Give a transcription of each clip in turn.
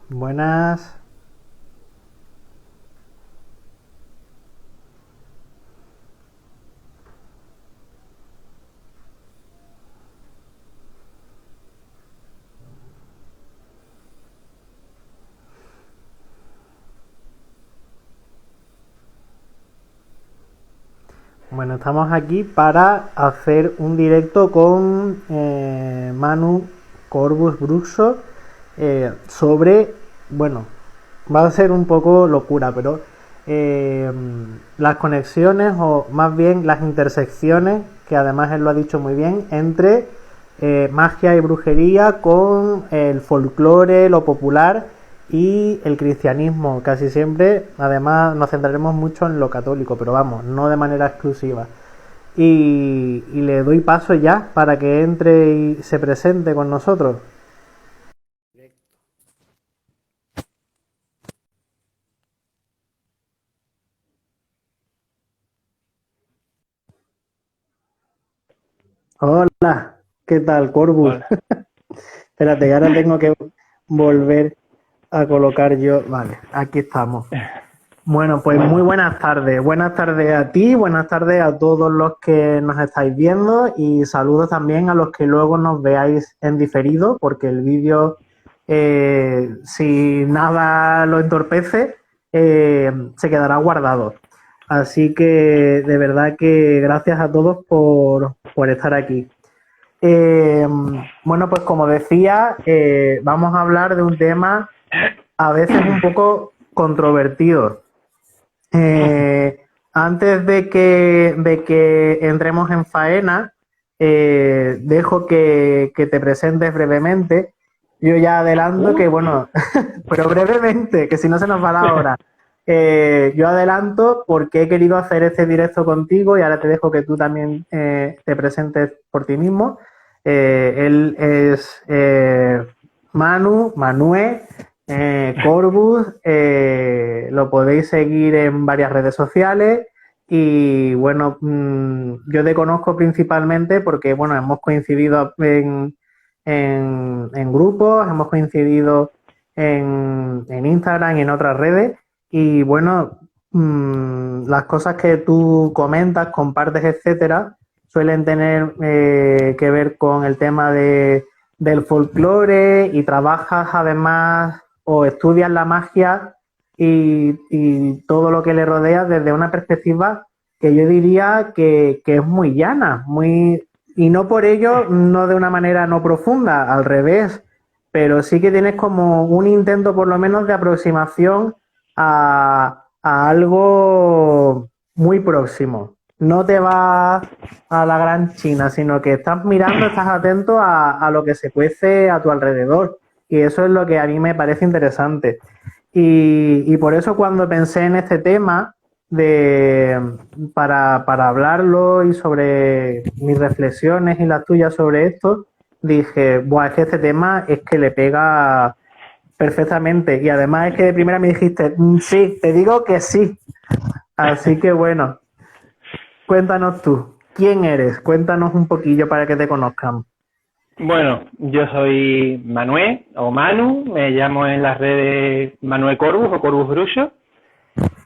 Buenas. Bueno, estamos aquí para hacer un directo con Manu Corbus Bruxo sobre, bueno, va a ser un poco locura, pero las conexiones o más bien las intersecciones, que además él lo ha dicho muy bien, entre magia y brujería con el folclore, lo popular y el cristianismo. Casi siempre, además, nos centraremos mucho en lo católico, pero vamos, no de manera exclusiva. Y le doy paso ya para que entre y se presente con nosotros. Hola, ¿qué tal, Corbus? Hola. Espérate, que ahora tengo que volver a colocar yo. Vale, aquí estamos. Bueno, pues muy buenas tardes. Buenas tardes a ti, buenas tardes a todos los que nos estáis viendo y saludos también a los que luego nos veáis en diferido, porque el vídeo, si nada lo entorpece, se quedará guardado. Así que de verdad que gracias a todos por estar aquí. Eh, bueno, pues como decía, vamos a hablar de un tema a veces un poco controvertido. Eh, Antes de que entremos en faena, dejo que te presentes brevemente. Yo ya adelanto que, bueno, pero brevemente, que si no se nos va la hora. Yo adelanto porque he querido hacer este directo contigo y ahora te dejo que tú también te presentes por ti mismo. Él es Manuel Corbus, lo podéis seguir en varias redes sociales y bueno, yo te conozco principalmente porque bueno, hemos coincidido en grupos, hemos coincidido en Instagram y en otras redes y bueno, las cosas que tú comentas, compartes, etcétera, suelen tener que ver con el tema del folclore y trabajas además o estudias la magia y todo lo que le rodea desde una perspectiva que yo diría que es muy llana, muy y no por ello, no de una manera no profunda, al revés, pero sí que tienes como un intento por lo menos de aproximación a algo muy próximo. No te vas a la gran China, sino que estás mirando, estás atento a lo que se cuece a tu alrededor. Y eso es lo que a mí me parece interesante. Y por eso cuando pensé en este tema de, para hablarlo y sobre mis reflexiones y las tuyas sobre esto, dije, buah, es que este tema es que le pega perfectamente. Y además es que de primera me dijiste, sí, te digo que sí. Así que bueno, cuéntanos tú, ¿quién eres? Cuéntanos un poquillo para que te conozcan. Bueno, yo soy Manuel o Manu, me llamo en las redes Manuel Corbus o Corbus Bruxo.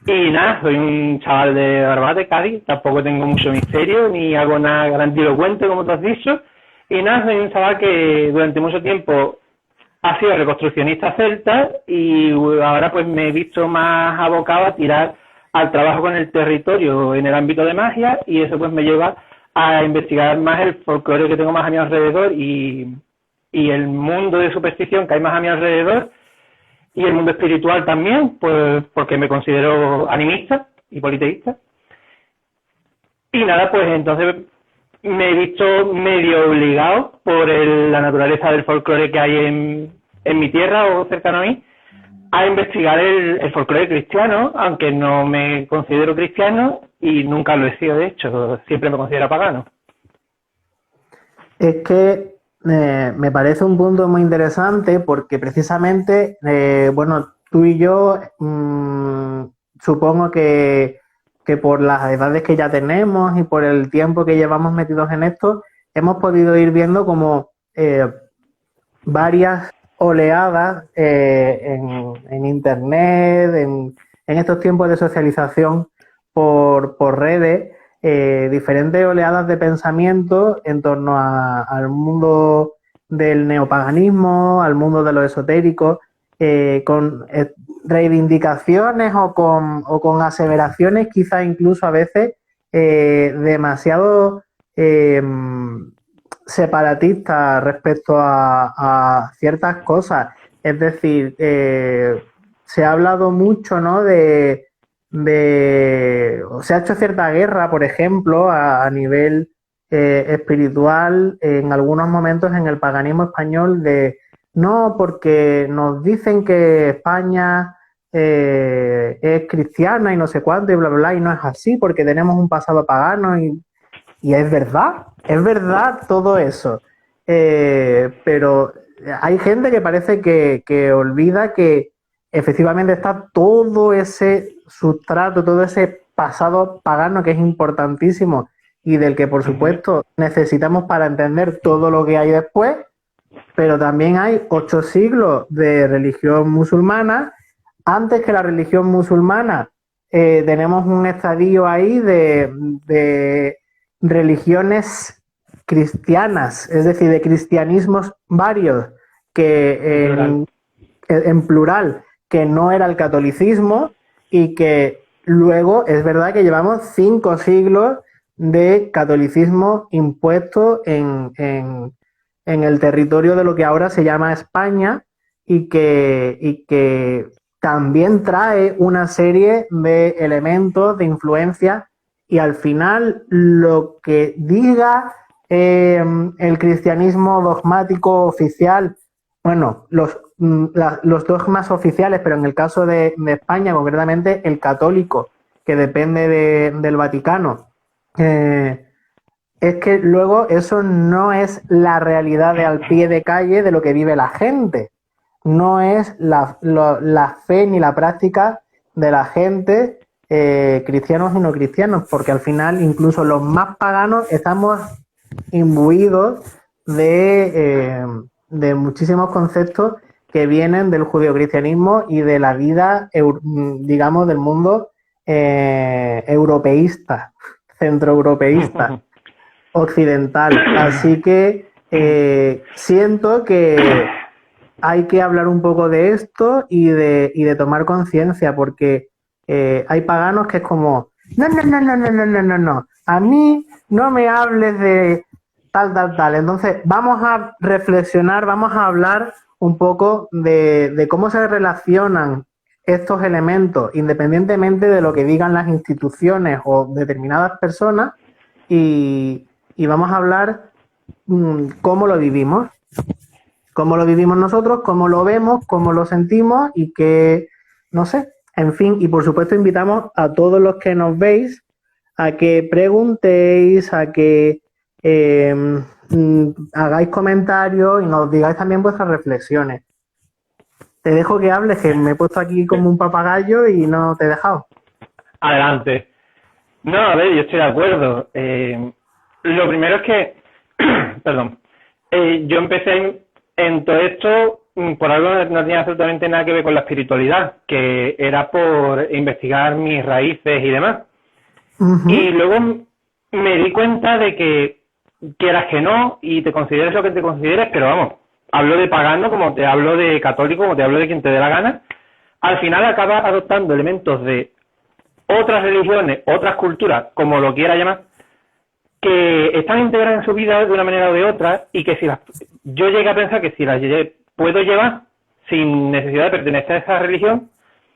Y nada, soy un chaval de Barbate, Cádiz, tampoco tengo mucho misterio ni hago nada grandilocuente como tú has dicho. Y nada, soy un chaval que durante mucho tiempo ha sido reconstruccionista celta y ahora pues me he visto más abocado a tirar al trabajo con el territorio en el ámbito de magia y eso pues me lleva a investigar más el folclore que tengo más a mi alrededor y el mundo de superstición que hay más a mi alrededor y el mundo espiritual también, pues porque me considero animista y politeísta. Y nada, pues entonces me he visto medio obligado por la naturaleza del folclore que hay en mi tierra o cercano a mí, a investigar el folclore cristiano, aunque no me considero cristiano y nunca lo he sido, de hecho, siempre me considero pagano. Es que me parece un punto muy interesante porque precisamente, bueno, tú y yo supongo que por las edades que ya tenemos y por el tiempo que llevamos metidos en esto, hemos podido ir viendo como varias oleadas en Internet, en estos tiempos de socialización por redes, diferentes oleadas de pensamiento en torno al mundo del neopaganismo, al mundo de lo esotérico, con reivindicaciones o con aseveraciones quizá incluso a veces demasiado separatista respecto a ciertas cosas. Es decir, se ha hablado mucho, ¿no? Se ha hecho cierta guerra, por ejemplo, a nivel espiritual en algunos momentos en el paganismo español de no, porque nos dicen que España es cristiana y no sé cuánto y bla, bla, bla, y no es así porque tenemos un pasado pagano y es verdad todo eso. Pero hay gente que parece que olvida que efectivamente está todo ese sustrato, todo ese pasado pagano que es importantísimo y del que por supuesto necesitamos para entender todo lo que hay después, pero también hay 8 siglos de religión musulmana. Antes que la religión musulmana tenemos un estadio ahí de religiones cristianas, es decir, de cristianismos varios que en plural, que no era el catolicismo y que luego es verdad que llevamos 5 siglos de catolicismo impuesto en el territorio de lo que ahora se llama España y que también trae una serie de elementos, de influencias y al final lo que diga el cristianismo dogmático oficial, bueno, los dogmas oficiales, pero en el caso de España, concretamente el católico, que depende del Vaticano, es que luego eso no es la realidad de al pie de calle de lo que vive la gente. No es la fe ni la práctica de la gente, cristianos y no cristianos, porque al final incluso los más paganos estamos imbuidos de muchísimos conceptos que vienen del judeocristianismo y de la vida, digamos, del mundo europeísta, centroeuropeísta, occidental. Así que siento que hay que hablar un poco de esto y de tomar conciencia, porque hay paganos que es como, no, no, no, no, no, no, no, no, no, a mí no me hables de tal, tal, tal. Entonces, vamos a reflexionar, vamos a hablar un poco de cómo se relacionan estos elementos, independientemente de lo que digan las instituciones o determinadas personas, y vamos a hablar cómo lo vivimos. Cómo lo vivimos nosotros, cómo lo vemos, cómo lo sentimos y que, no sé, en fin, y por supuesto invitamos a todos los que nos veis a que preguntéis, a que hagáis comentarios y nos digáis también vuestras reflexiones. Te dejo que hables, que me he puesto aquí como un papagayo y no te he dejado. Adelante. No, a ver, yo estoy de acuerdo. Lo primero es que, perdón, yo empecé en todo esto por algo que no tenía absolutamente nada que ver con la espiritualidad, que era por investigar mis raíces y demás. Y luego me di cuenta de que quieras que no, y te consideres lo que te consideres, pero vamos, hablo de pagano como te hablo de católico, como te hablo de quien te dé la gana, al final acabas adoptando elementos de otras religiones, otras culturas, como lo quiera llamar, que están integradas en su vida de una manera o de otra, y que yo llegué a pensar que si las puedo llevar sin necesidad de pertenecer a esa religión,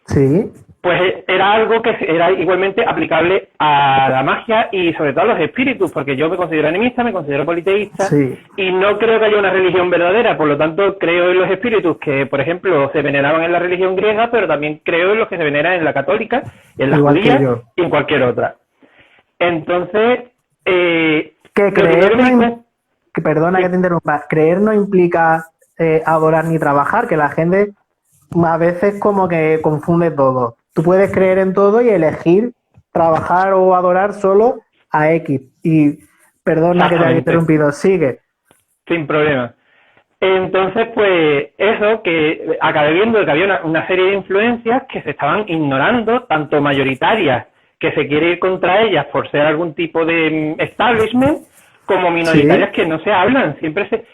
sí, pues era algo que era igualmente aplicable a la magia y sobre todo a los espíritus, porque yo me considero animista, me considero politeísta, sí, y no creo que haya una religión verdadera, por lo tanto creo en los espíritus que, por ejemplo, se veneraban en la religión griega, pero también creo en los que se veneran en la católica, en la judía y en cualquier otra. Entonces, que creer que perdona que te interrumpa, creer no implica adorar ni trabajar, que la gente a veces como que confunde todo. Tú puedes creer en todo y elegir trabajar o adorar solo a X. Y perdona que te haya interrumpido, sigue. Sin problema. Entonces, pues eso, que acabé viendo que había una serie de influencias que se estaban ignorando, tanto mayoritarias, que se quiere ir contra ellas por ser algún tipo de establishment, como minoritarias que no se hablan. Siempre se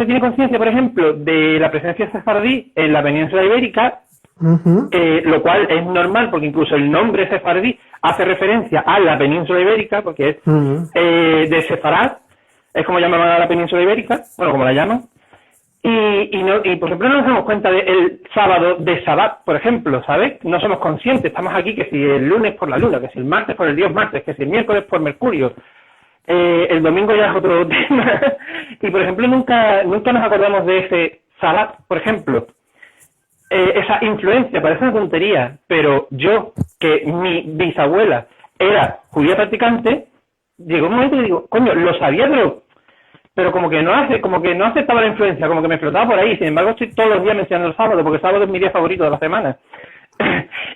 tiene conciencia, por ejemplo, de la presencia sefardí en la península ibérica, lo cual es normal, porque incluso el nombre sefardí hace referencia a la península ibérica, porque es de Sefarad, es como llamaban a la península ibérica, bueno, como la llaman, y por ejemplo no nos damos cuenta del sábado de Sabbat, por ejemplo, ¿sabes? No somos conscientes, estamos aquí que si el lunes por la luna, que si el martes por el dios Marte, que si el miércoles por Mercurio, el domingo ya es otro tema, y por ejemplo nunca nos acordamos de ese Sabbat, por ejemplo. Esa influencia, parece una tontería, pero yo, que mi bisabuela era judía practicante, llegó un momento que digo, coño, lo sabía, pero como que no aceptaba la influencia, como que me flotaba por ahí. Sin embargo, estoy todos los días mencionando el sábado, porque el sábado es mi día favorito de la semana.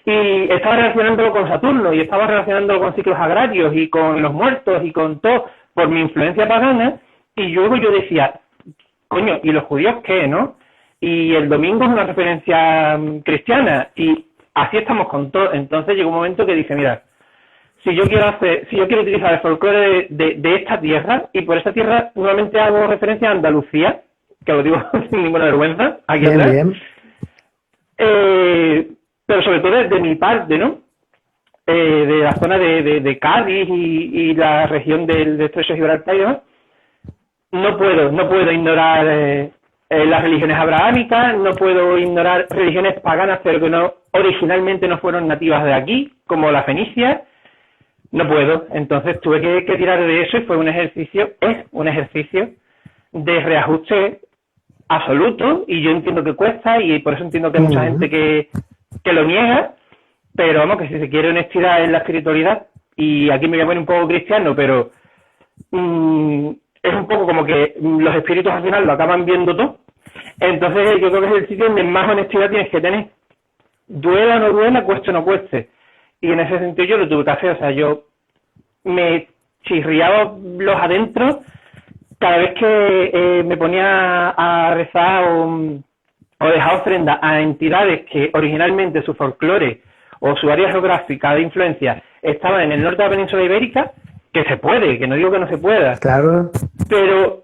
Y estaba relacionándolo con Saturno, y estaba relacionándolo con ciclos agrarios, y con los muertos, y con todo, por mi influencia pagana, y luego yo decía, coño, ¿y los judíos qué, no? Y el domingo es una referencia cristiana, y así estamos con todo. Entonces llegó un momento que dije, mira, si yo quiero utilizar el folclore de esta tierra, y por esta tierra nuevamente hago referencia a Andalucía, que lo digo sin ninguna vergüenza, aquí atrás, pero sobre todo de mi parte, ¿no? De la zona de Cádiz y la región del estrecho de Gibraltar y demás, no puedo ignorar las religiones abrahámicas, no puedo ignorar religiones paganas, pero que originalmente no fueron nativas de aquí, como la fenicia. No puedo, entonces tuve que tirar de eso, y fue es un ejercicio de reajuste absoluto, y yo entiendo que cuesta, y por eso entiendo que hay mucha gente que lo niega, pero vamos, que si se quiere honestidad en la espiritualidad, y aquí me voy a poner un poco cristiano, pero es un poco como que los espíritus al final lo acaban viendo todo. Entonces yo creo que es el sitio donde más honestidad tienes que tener, duela o no duela, cueste o no cueste. Y en ese sentido yo lo tuve que hacer, o sea, yo me chirriaba los adentros cada vez que me ponía a rezar o dejar ofrenda a entidades que originalmente su folclore o su área geográfica de influencia estaba en el norte de la península ibérica, que se puede, que no digo que no se pueda. Claro. Pero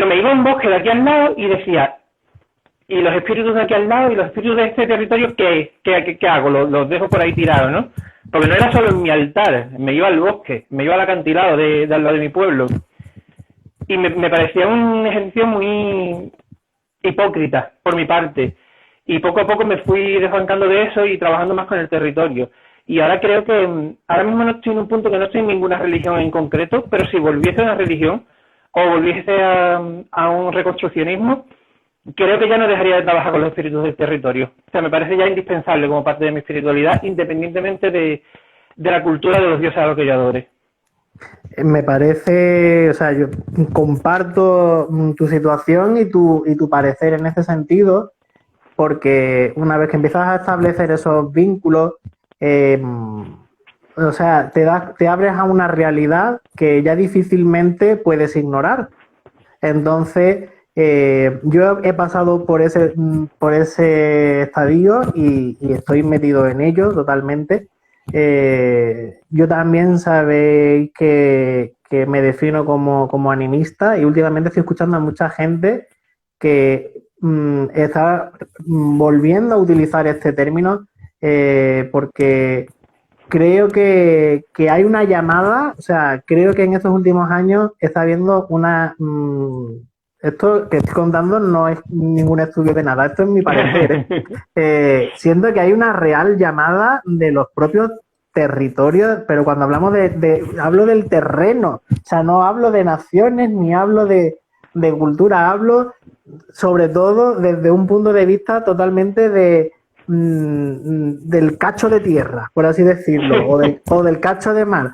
me iba a un bosque de aquí al lado y decía, y los espíritus de aquí al lado y los espíritus de este territorio, ¿qué hago? Los dejo por ahí tirados, ¿no? Porque no era solo en mi altar, me iba al bosque, me iba al acantilado de al lado de mi pueblo. Y me parecía un ejercicio muy hipócrita por mi parte. Y poco a poco me fui desbancando de eso y trabajando más con el territorio. Y ahora creo que, ahora mismo no estoy en un punto que no estoy en ninguna religión en concreto, pero si volviese a una religión o volviese a un reconstruccionismo, creo que ya no dejaría de trabajar con los espíritus del territorio. O sea, me parece ya indispensable como parte de mi espiritualidad, independientemente de la cultura de los dioses a los que yo adore. Me parece, o sea, yo comparto tu situación y tu parecer en ese sentido, porque una vez que empiezas a establecer esos vínculos, o sea, te abres a una realidad que ya difícilmente puedes ignorar. Entonces, yo he pasado por ese estadio y estoy metido en ello totalmente. Yo también sabéis que me defino como animista, y últimamente estoy escuchando a mucha gente que está volviendo a utilizar este término, porque creo que hay una llamada, o sea, creo que en estos últimos años está habiendo una... esto que estoy contando no es ningún estudio de nada, esto es mi parecer. Siento que hay una real llamada de los propios territorios, pero cuando hablamos hablo del terreno, o sea, no hablo de naciones ni hablo de cultura, hablo sobre todo desde un punto de vista totalmente del cacho de tierra, por así decirlo, o del cacho de mar,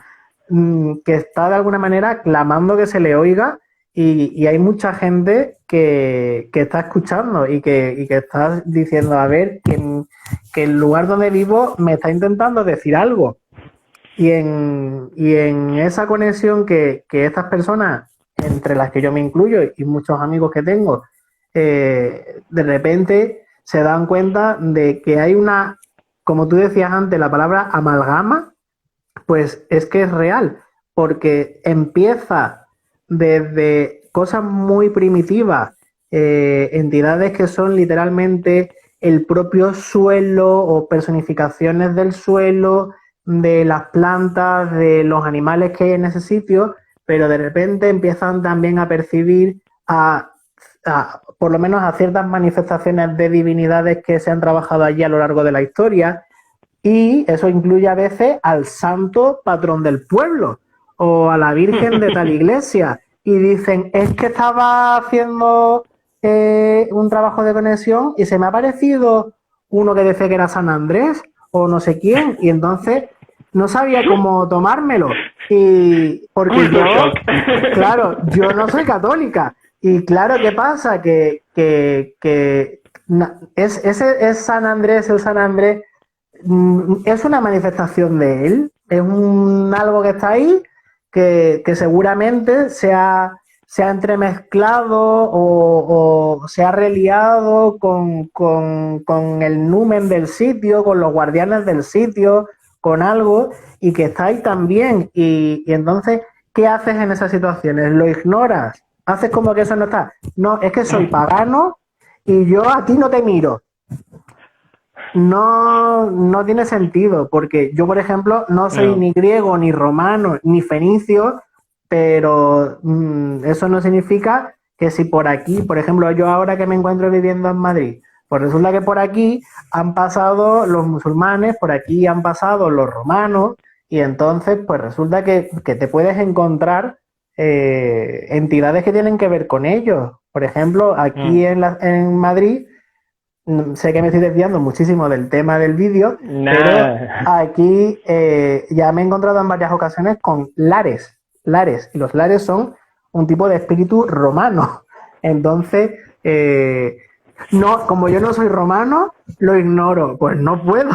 que está de alguna manera clamando que se le oiga. y hay mucha gente que está escuchando y que está diciendo, a ver, que el lugar donde vivo me está intentando decir algo. Y en esa conexión que estas personas, entre las que yo me incluyo y muchos amigos que tengo, de repente se dan cuenta de que hay una, como tú decías antes, la palabra amalgama, pues es que es real, porque empieza desde cosas muy primitivas, entidades que son literalmente el propio suelo o personificaciones del suelo, de las plantas, de los animales que hay en ese sitio, pero de repente empiezan también a percibir por lo menos a ciertas manifestaciones de divinidades que se han trabajado allí a lo largo de la historia, y eso incluye a veces al santo patrón del pueblo o a la virgen de tal iglesia. Y dicen, es que estaba haciendo un trabajo de conexión y se me ha parecido uno que dice que era San Andrés o no sé quién. Y entonces no sabía cómo tomármelo. Y porque claro, yo no soy católica. Y claro, ¿qué pasa? Es San Andrés, el San Andrés es una manifestación de él, es algo que está ahí, que seguramente se ha entremezclado o se ha reliado con el numen del sitio, con los guardianes del sitio, con algo, y que está ahí también. Y entonces, ¿qué haces en esas situaciones? ¿Lo ignoras? ¿Haces como que eso no está? No, es que soy pagano y yo a ti no te miro. No tiene sentido, porque yo, por ejemplo, no soy ni griego, ni romano, ni fenicio, pero eso no significa que si por aquí, por ejemplo, yo ahora que me encuentro viviendo en Madrid, pues resulta que por aquí han pasado los musulmanes, por aquí han pasado los romanos, y entonces pues resulta que te puedes encontrar entidades que tienen que ver con ellos. Por ejemplo, aquí en Madrid, sé que me estoy desviando muchísimo del tema del vídeo, pero aquí ya me he encontrado en varias ocasiones con lares, y los lares son un tipo de espíritu romano. Entonces, no, como yo no soy romano, lo ignoro, pues no puedo,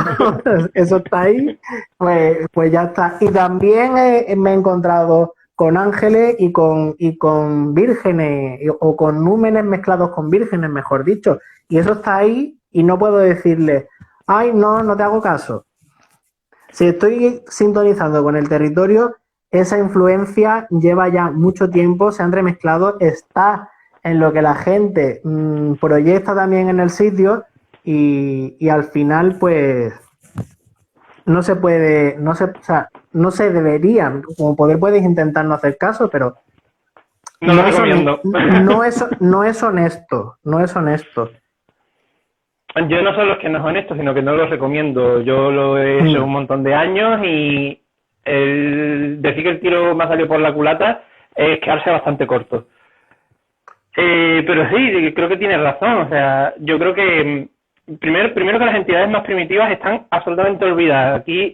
eso está ahí, pues ya está. Y también me he encontrado con ángeles y con vírgenes, o con númenes mezclados con vírgenes, mejor dicho. Y eso está ahí y no puedo decirle, ay, no te hago caso. Si estoy sintonizando con el territorio, esa influencia lleva ya mucho tiempo, se ha entremezclado, está en lo que la gente proyecta también en el sitio, y al final, pues, no se puede, o sea, no se debería, como poder puedes intentar no hacer caso, pero no lo recomiendo. No es honesto. Yo no solo es que no es honesto, sino que no lo recomiendo. Yo lo he hecho un montón de años y decir que el tiro me ha salido por la culata es quedarse bastante corto. Pero sí, creo que tienes razón. O sea, yo creo que primero que las entidades más primitivas están absolutamente olvidadas. Aquí,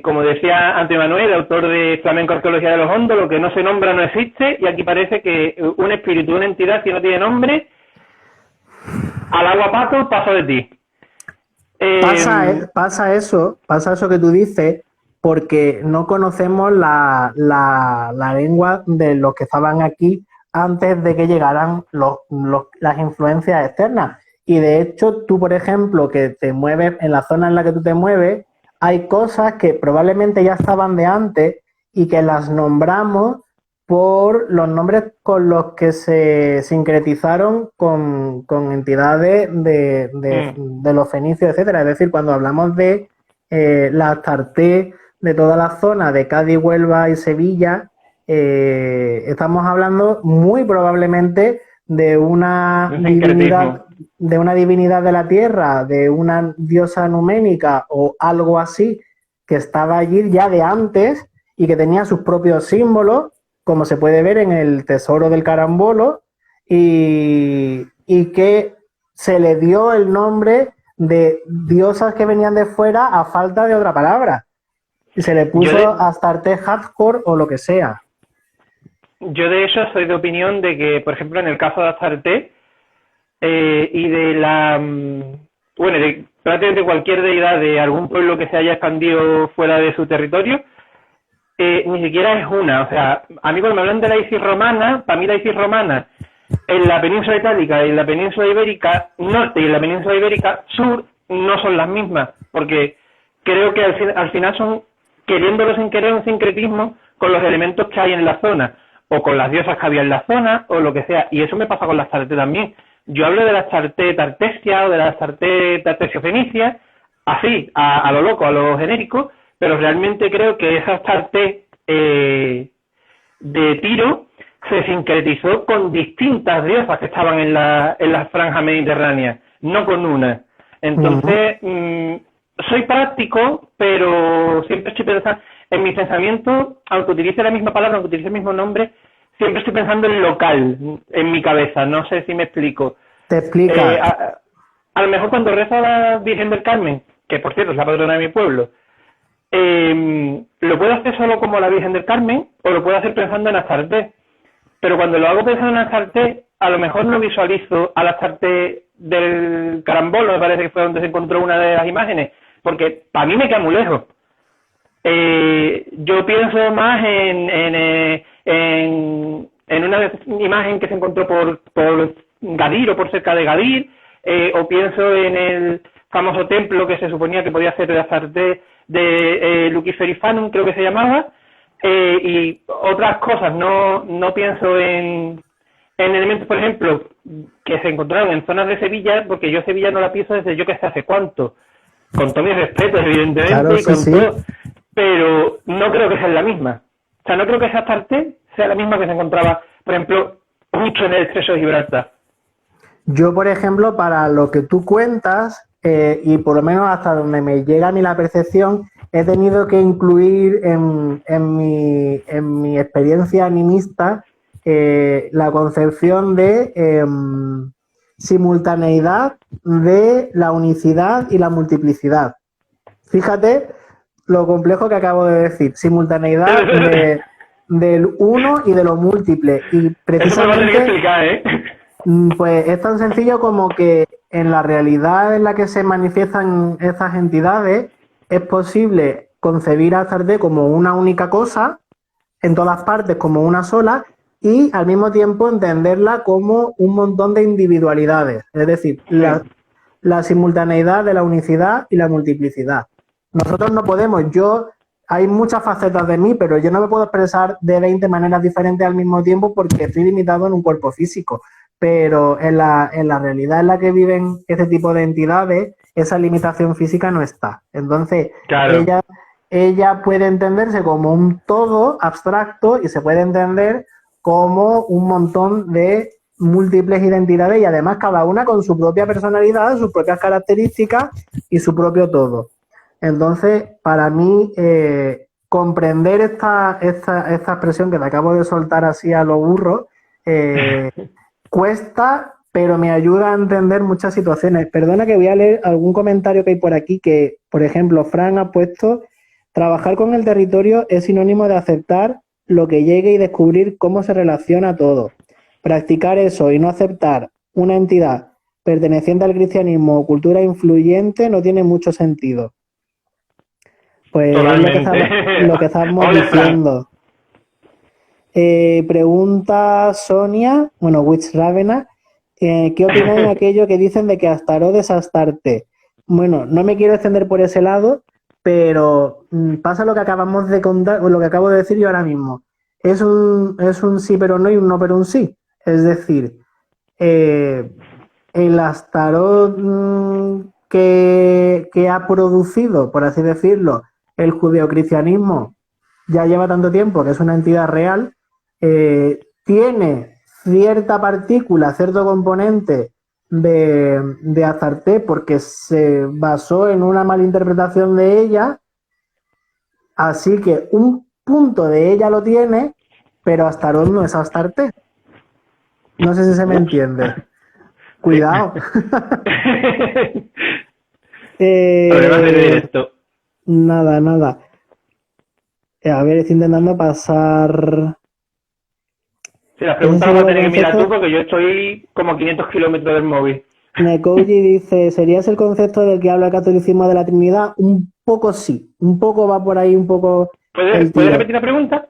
como decía Antonio Manuel, el autor de Flamenco Arqueología de los Hondos, lo que no se nombra no existe, y aquí parece que un espíritu, una entidad, si no tiene nombre, al agua paso de ti. Pasa eso que tú dices, porque no conocemos la lengua de los que estaban aquí antes de que llegaran las influencias externas. Y de hecho, tú, por ejemplo, que te mueves en la zona en la que tú te mueves, hay cosas que probablemente ya estaban de antes y que las nombramos por los nombres con los que se sincretizaron con entidades de los fenicios, etcétera. Es decir, cuando hablamos de la Tarté, de toda la zona de Cádiz, Huelva y Sevilla, estamos hablando muy probablemente de una divinidad de la tierra, de una diosa numénica o algo así, que estaba allí ya de antes y que tenía sus propios símbolos, como se puede ver en el Tesoro del Carambolo, y que se le dio el nombre de diosas que venían de fuera a falta de otra palabra. Y se le puso Astarte Hardcore o lo que sea. yo de hecho soy de opinión de que, por ejemplo, en el caso de Astarte y de bueno, de prácticamente cualquier deidad de algún pueblo que se haya expandido fuera de su territorio, ni siquiera es una. O sea, a mí cuando me hablan de la Isis romana, para mí la Isis romana en la península itálica y en la península ibérica norte y en la península ibérica sur no son las mismas, porque creo que al final son, queriéndolo sin querer, un sincretismo con los elementos que hay en la zona, o con las diosas que había en la zona, o lo que sea, y eso me pasa con la Astarte también. Yo hablo de la Astarte tartesia o de la Astarte tartesio-fenicia, así, a lo loco, a lo genérico, pero realmente creo que esa Astarte de Tiro se sincretizó con distintas diosas que estaban en la franja mediterránea, no con una. Entonces, soy práctico, pero siempre estoy pensando, en mis pensamientos, aunque utilice la misma palabra, aunque utilice el mismo nombre, siempre estoy pensando en local, en mi cabeza, no sé si me explico. Te explica. A lo mejor cuando rezo a la Virgen del Carmen, que por cierto es la patrona de mi pueblo, lo puedo hacer solo como la Virgen del Carmen, o lo puedo hacer pensando en Astarte. Pero cuando lo hago pensando en Astarte, a lo mejor no visualizo a la Astarte del Carambolo, me parece que fue donde se encontró una de las imágenes, porque para mí me queda muy lejos. Yo pienso más en una imagen que se encontró por Gadir o por cerca de Gadir, o pienso en el famoso templo que se suponía que podía ser de Astarte de Luciferifanum, creo que se llamaba, y otras cosas. No pienso en elementos, por ejemplo, que se encontraron en zonas de Sevilla, porque yo Sevilla no la pienso desde yo que sé hace cuánto, con todo mi respeto, evidentemente, claro, y con sí. todo, pero no creo que sea la misma. O sea, no creo que esa Astarte sea la misma que se encontraba, por ejemplo, mucho en el estrecho de Gibraltar. Yo, por ejemplo, para lo que tú cuentas, y por lo menos hasta donde me llega a mí la percepción, he tenido que incluir en mi experiencia animista la concepción de simultaneidad de la unicidad y la multiplicidad. Fíjate lo complejo que acabo de decir, simultaneidad del uno y de lo múltiple. Y precisamente, eso me va a tener que explicar, pues es tan sencillo como que en la realidad en la que se manifiestan estas entidades es posible concebir a Astarte como una única cosa, en todas partes como una sola, y al mismo tiempo entenderla como un montón de individualidades, es decir, la simultaneidad de la unicidad y la multiplicidad. Nosotros no podemos, hay muchas facetas de mí, pero yo no me puedo expresar de 20 maneras diferentes al mismo tiempo porque estoy limitado en un cuerpo físico. Pero en la realidad en la que viven este tipo de entidades, esa limitación física no está. Entonces, claro, ella puede entenderse como un todo abstracto y se puede entender como un montón de múltiples identidades y además cada una con su propia personalidad, sus propias características y su propio todo. Entonces, para mí, comprender esta expresión que te acabo de soltar así a lo burro, cuesta, pero me ayuda a entender muchas situaciones. Perdona que voy a leer algún comentario que hay por aquí que, por ejemplo, Fran ha puesto: trabajar con el territorio es sinónimo de aceptar lo que llegue y descubrir cómo se relaciona todo. Practicar eso y no aceptar una entidad perteneciente al cristianismo o cultura influyente no tiene mucho sentido. Pues lo que estamos diciendo. Pregunta Sonia, bueno, Witch Ravena, ¿qué opináis de aquello que dicen de que Astaroth es Astarte? Bueno, no me quiero extender por ese lado, pero pasa lo que acabamos de contar, o lo que acabo de decir yo ahora mismo. Es un sí pero no y un no pero un sí. Es decir, el Astaroth que ha producido, por así decirlo, el judeocristianismo ya lleva tanto tiempo que es una entidad real, tiene cierta partícula, cierto componente de Astarte porque se basó en una malinterpretación de ella, así que un punto de ella lo tiene, pero Astaroth no es Astarte. No sé si se me entiende. Cuidado. Problemas de directo. Nada. A ver, estoy intentando pasar. Si las Ese preguntas las sería vas a el tener que mirar tú concepto. porque yo estoy como a 500 kilómetros del móvil. Nekoji dice, ¿sería ese el concepto del que habla el catolicismo de la Trinidad? Un poco sí, un poco va por ahí un poco ¿Puedes tiro. repetir la pregunta?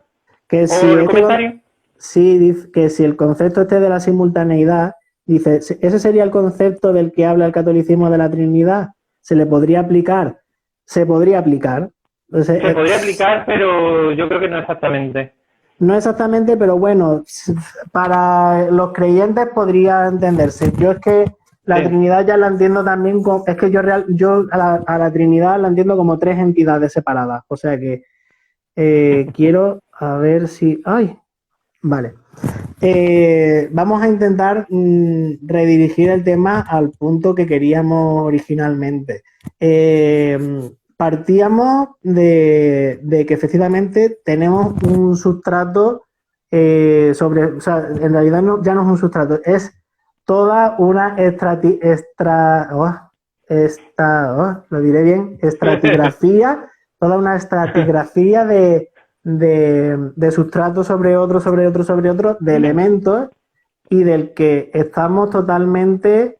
Que ¿O si el este, comentario? sí, dice que si el concepto este de la simultaneidad, dice, ¿ese sería el concepto del que habla el catolicismo de la Trinidad? ¿Se le podría aplicar? Se podría aplicar. Entonces, Se podría aplicar, pero yo creo que no exactamente. no exactamente, pero bueno, para los creyentes podría entenderse. Yo es que la Sí. Trinidad ya la entiendo también, es que yo a la Trinidad la entiendo como tres entidades separadas. O sea que quiero a ver si... ¡Ay! Vale. Vamos a intentar redirigir el tema al punto que queríamos originalmente. Partíamos de que efectivamente tenemos un sustrato o sea, en realidad ya no es un sustrato, es toda una lo diré bien, estratigrafía, toda una estratigrafía de sustrato sobre otro, sobre otro, sobre otro, de elementos y del que estamos totalmente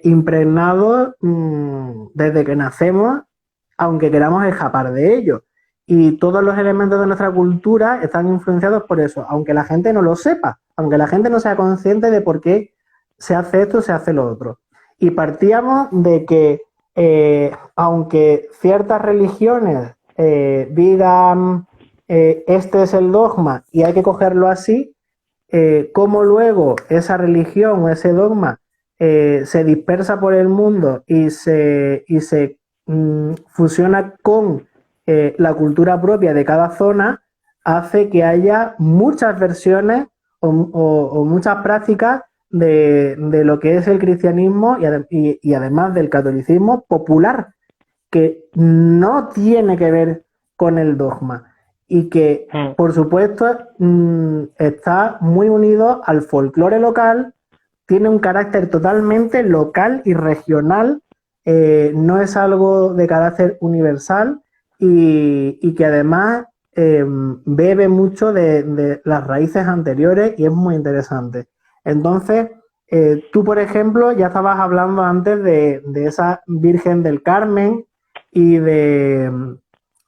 impregnados desde que nacemos, aunque queramos escapar de ello. Y todos los elementos de nuestra cultura están influenciados por eso, aunque la gente no lo sepa, aunque la gente no sea consciente de por qué se hace esto, se hace lo otro. Y partíamos de que, aunque ciertas religiones digan este es el dogma y hay que cogerlo así, cómo luego esa religión o ese dogma se dispersa por el mundo y se fusiona con la cultura propia de cada zona, hace que haya muchas versiones o muchas prácticas de lo que es el cristianismo y además del catolicismo popular, que no tiene que ver con el dogma y que, por supuesto, está muy unido al folclore local, tiene un carácter totalmente local y regional, no es algo de carácter universal y que además bebe mucho de las raíces anteriores y es muy interesante. Entonces, tú, por ejemplo, ya estabas hablando antes de esa Virgen del Carmen y de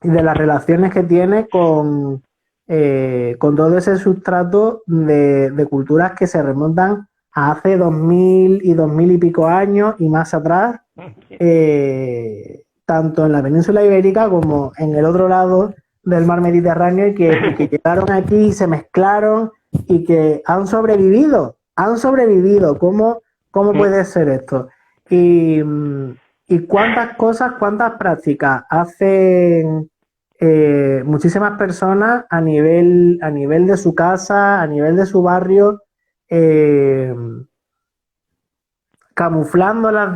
las relaciones que tiene con todo ese sustrato de culturas que se remontan a hace 2000 y 2000 y pico años y más atrás, tanto en la península ibérica como en el otro lado del mar Mediterráneo y que llegaron aquí y se mezclaron y que han sobrevivido. Han sobrevivido. ¿Cómo puede ser esto? Y cuántas cosas, cuántas prácticas hacen muchísimas personas a nivel de su casa, a nivel de su barrio, eh, camuflándolas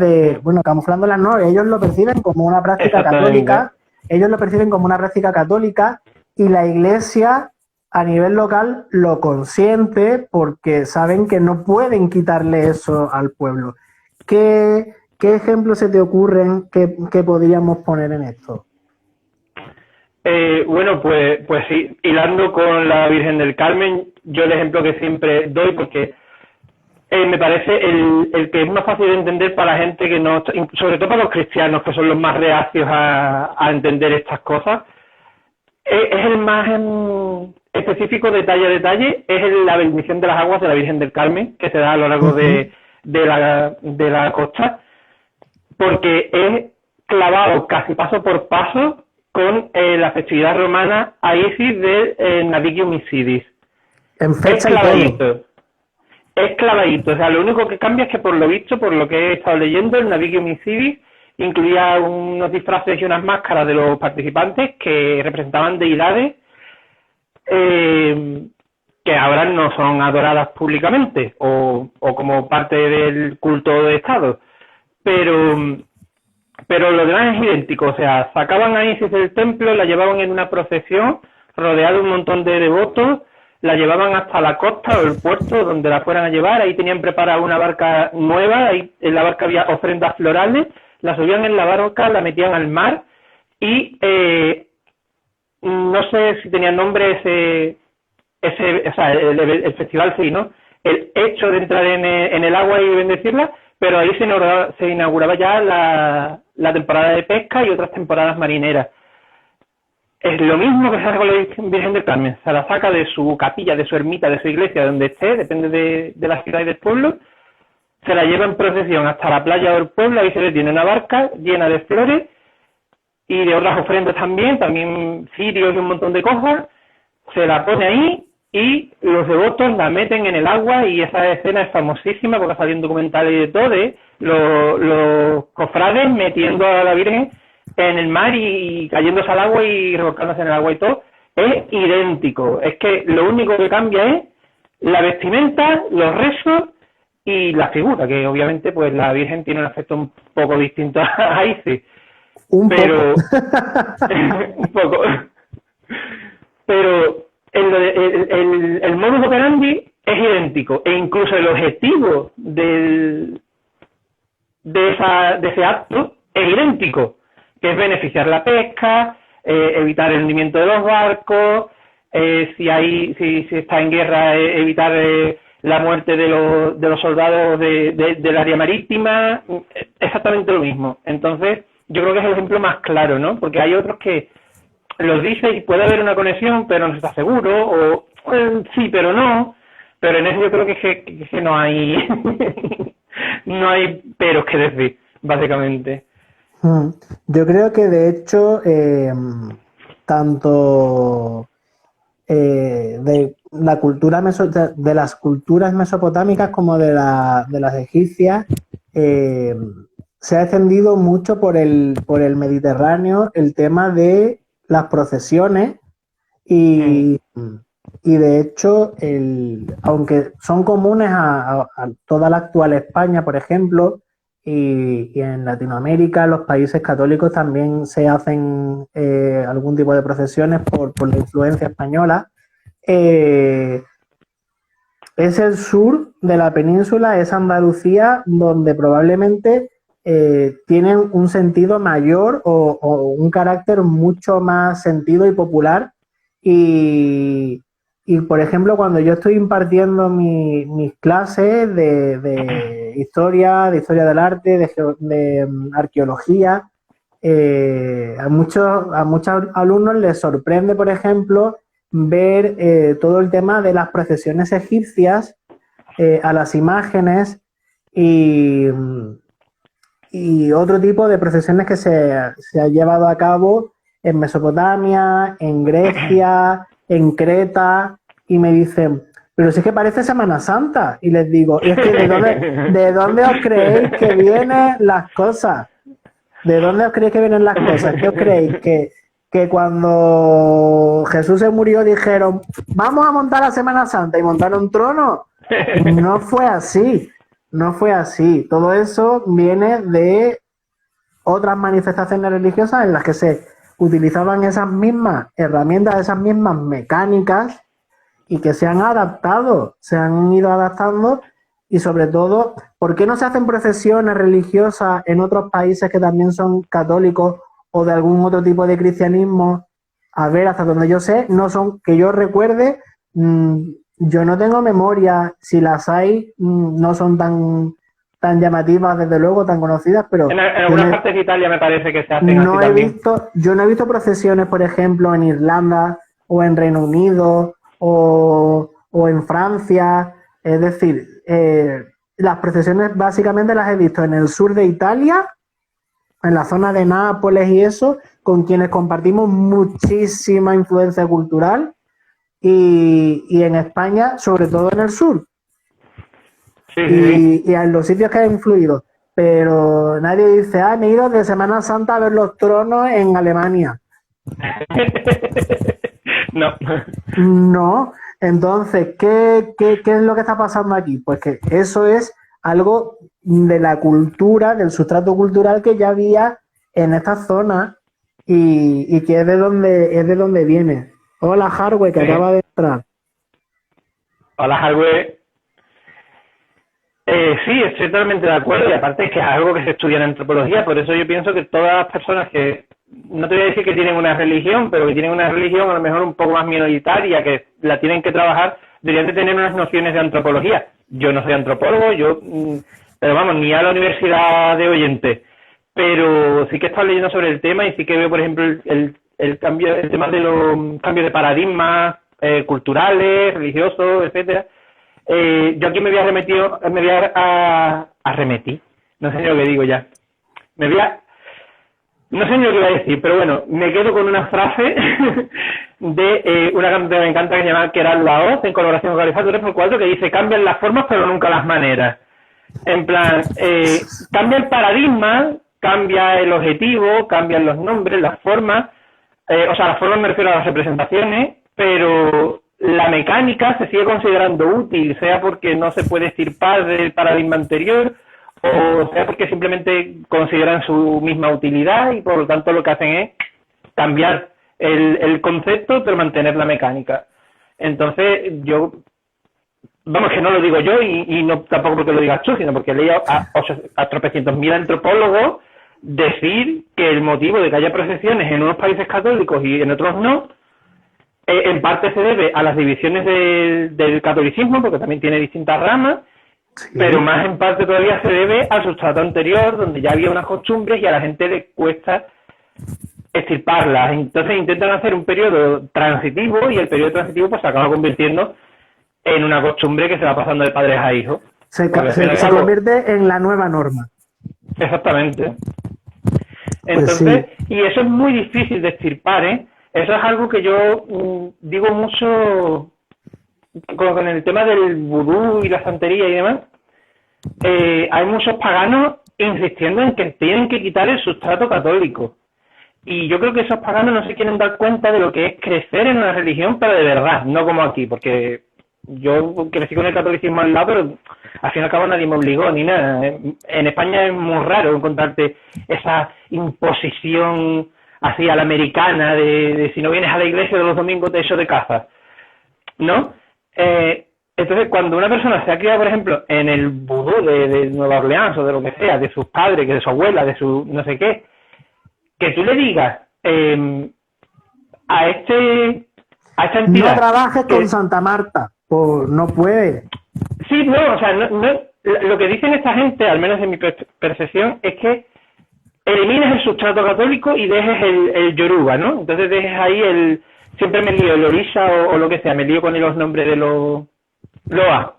no, ellos lo perciben como una práctica Exactamente. católica, ellos lo perciben como una práctica católica y la iglesia a nivel local lo consiente porque saben que no pueden quitarle eso al pueblo. ¿Qué ejemplos se te ocurren que podríamos poner en esto? Bueno, pues sí, hilando con la Virgen del Carmen, yo el ejemplo que siempre doy, porque me parece el que es más fácil de entender para la gente que no, sobre todo para los cristianos, que son los más reacios a entender estas cosas, es el más específico detalle a detalle, es la bendición de las aguas de la Virgen del Carmen, que se da a lo largo de la costa, porque es clavado casi paso por paso con la festividad romana a Isis de Navigio Misidis. En Es fecha y todo. clavadito. Es clavadito. O sea, lo único que cambia es que por lo visto, por lo que he estado leyendo, el Navigio Misidis incluía unos disfraces y unas máscaras de los participantes que representaban deidades que ahora no son adoradas públicamente o como parte del culto de Estado. Pero lo demás es idéntico, o sea, sacaban a Isis del templo, la llevaban en una procesión, rodeada de un montón de devotos, la llevaban hasta la costa o el puerto donde la fueran a llevar, ahí tenían preparada una barca nueva, ahí en la barca había ofrendas florales, la subían en la barca, la metían al mar y no sé si tenía nombre o sea, el festival sí, ¿no? El hecho de entrar en el agua y bendecirla, pero ahí se inauguraba ya la temporada de pesca y otras temporadas marineras. Es lo mismo que se hace con la Virgen del Carmen. Se la saca de su capilla, de su ermita, de su iglesia, donde esté, depende de la ciudad y del pueblo. Se la lleva en procesión hasta la playa del pueblo, ahí se le tiene una barca llena de flores y de otras ofrendas también cirios y un montón de cosas. Se la pone ahí y los devotos la meten en el agua, y esa escena es famosísima porque ha salido un documental y de todo, de los cofrades metiendo a la Virgen en el mar y cayéndose al agua y revolcándose en el agua y todo. Es idéntico. Es que lo único que cambia es la vestimenta, los rezos y la figura, que obviamente pues la Virgen tiene un aspecto un poco distinto a Isis. Pero un poco. Pero el modus operandi es idéntico, e incluso el objetivo de ese acto es idéntico, que es beneficiar la pesca, evitar el hundimiento de los barcos, si está en guerra, evitar la muerte de los soldados del área marítima, exactamente lo mismo. Entonces, yo creo que es el ejemplo más claro, ¿no? Porque hay otros que los dice y puede haber una conexión, pero no se está seguro, o sí, pero no. Pero en eso yo creo que no hay no hay peros que decir, básicamente. Yo creo que de hecho tanto de la cultura de las culturas mesopotámicas como de las egipcias se ha extendido mucho por el Mediterráneo el tema de las procesiones y de hecho aunque son comunes a toda la actual España, por ejemplo, y en Latinoamérica los países católicos también se hacen algún tipo de procesiones por la influencia española. Es el sur de la península, es Andalucía, donde probablemente tienen un sentido mayor o un carácter mucho más sentido y popular. Y por ejemplo, cuando yo estoy impartiendo mis clases de historia del arte, de arqueología, a muchos alumnos les sorprende, por ejemplo, ver todo el tema de las procesiones egipcias, a las imágenes y otro tipo de procesiones que se ha llevado a cabo en Mesopotamia, en Grecia, en Creta, y me dicen, pero si es que parece Semana Santa. Y les digo, y es que ¿de dónde os creéis que vienen las cosas? ¿De dónde os creéis que vienen las cosas? ¿Qué os creéis? Que cuando Jesús se murió dijeron, vamos a montar la Semana Santa y montaron un trono. No fue así. No fue así. Todo eso viene de otras manifestaciones religiosas en las que se utilizaban esas mismas herramientas, esas mismas mecánicas, y que se han adaptado, se han ido adaptando. Y sobre todo, ¿por qué no se hacen procesiones religiosas en otros países que también son católicos o de algún otro tipo de cristianismo? A ver, hasta donde yo sé, no son, que yo recuerde, yo no tengo memoria, si las hay, no son tan llamativas, desde luego, tan conocidas, pero en algunas partes de Italia me parece que se hacen así también. Yo no he visto procesiones, por ejemplo, en Irlanda o en Reino Unido o en Francia. Es decir, las procesiones básicamente las he visto en el sur de Italia, en la zona de Nápoles y eso, con quienes compartimos muchísima influencia cultural, y en España, sobre todo en el sur. Sí. Y en los sitios que ha influido. Pero nadie dice, me he ido de Semana Santa a ver los tronos en Alemania. No. No. Entonces, ¿qué es lo que está pasando aquí? Pues que eso es algo de la cultura, del sustrato cultural que ya había en esta zona y que es de donde viene. Hola, Hardware, que acaba de entrar. Hola, Hardware. Sí, estoy totalmente de acuerdo, y aparte es que es algo que se estudia en antropología, por eso yo pienso que todas las personas que no te voy a decir que tienen una religión, pero que tienen una religión a lo mejor un poco más minoritaria, que la tienen que trabajar, deberían de tener unas nociones de antropología. Yo no soy antropólogo, pero vamos, ni a la universidad de oyente, pero sí que he estado leyendo sobre el tema y sí que veo, por ejemplo, el tema de los cambios de paradigmas culturales, religiosos, etcétera. Yo aquí me voy a arremetir, no sé ni lo que digo ya. No sé ni lo que iba a decir, pero bueno, me quedo con una frase de una cantante que me encanta que se llama Keral Laoz, en colaboración con Califat 3x4, que dice: cambian las formas pero nunca las maneras. En plan, cambia el paradigma, cambia el objetivo, cambian los nombres, las formas, las formas me refiero a las representaciones, pero la mecánica se sigue considerando útil, sea porque no se puede extirpar del paradigma anterior, o sea porque simplemente consideran su misma utilidad y por lo tanto lo que hacen es cambiar el concepto pero mantener la mecánica. Entonces vamos, que no lo digo yo y no tampoco porque lo digas tú, sino porque he leído a tropecientos mil antropólogos decir que el motivo de que haya procesiones en unos países católicos y en otros no, en parte se debe a las divisiones del catolicismo, porque también tiene distintas ramas, sí, pero más en parte todavía se debe al sustrato anterior, donde ya había unas costumbres y a la gente le cuesta extirparlas. Entonces intentan hacer un periodo transitivo y el periodo transitivo pues se acaba convirtiendo en una costumbre que se va pasando de padres a hijos. Se convierte en la nueva norma. Exactamente. Entonces, pues sí. Y eso es muy difícil de extirpar, ¿eh? Eso es algo que yo digo mucho con el tema del vudú y la santería y demás. Hay muchos paganos insistiendo en que tienen que quitar el sustrato católico. Y yo creo que esos paganos no se quieren dar cuenta de lo que es crecer en una religión, pero de verdad, no como aquí, porque yo crecí con el catolicismo al lado, pero al fin y al cabo nadie me obligó ni nada. En España es muy raro encontrarte esa imposición así a la americana de si no vienes a la iglesia de los domingos te echo de casa, ¿no? Entonces, cuando una persona se ha criado, por ejemplo, en el vudú de Nueva Orleans o de lo que sea, de sus padres, que de su abuela, de su no sé qué, que tú le digas a esta entidad... No trabajes con Santa Marta, no puede. Sí, no, o sea, lo que dicen esta gente, al menos en mi percepción, es que elimines el sustrato católico y dejes el yoruba, ¿no? Entonces dejes ahí siempre me lío el orisha o lo que sea, me lío con los nombres de los loa.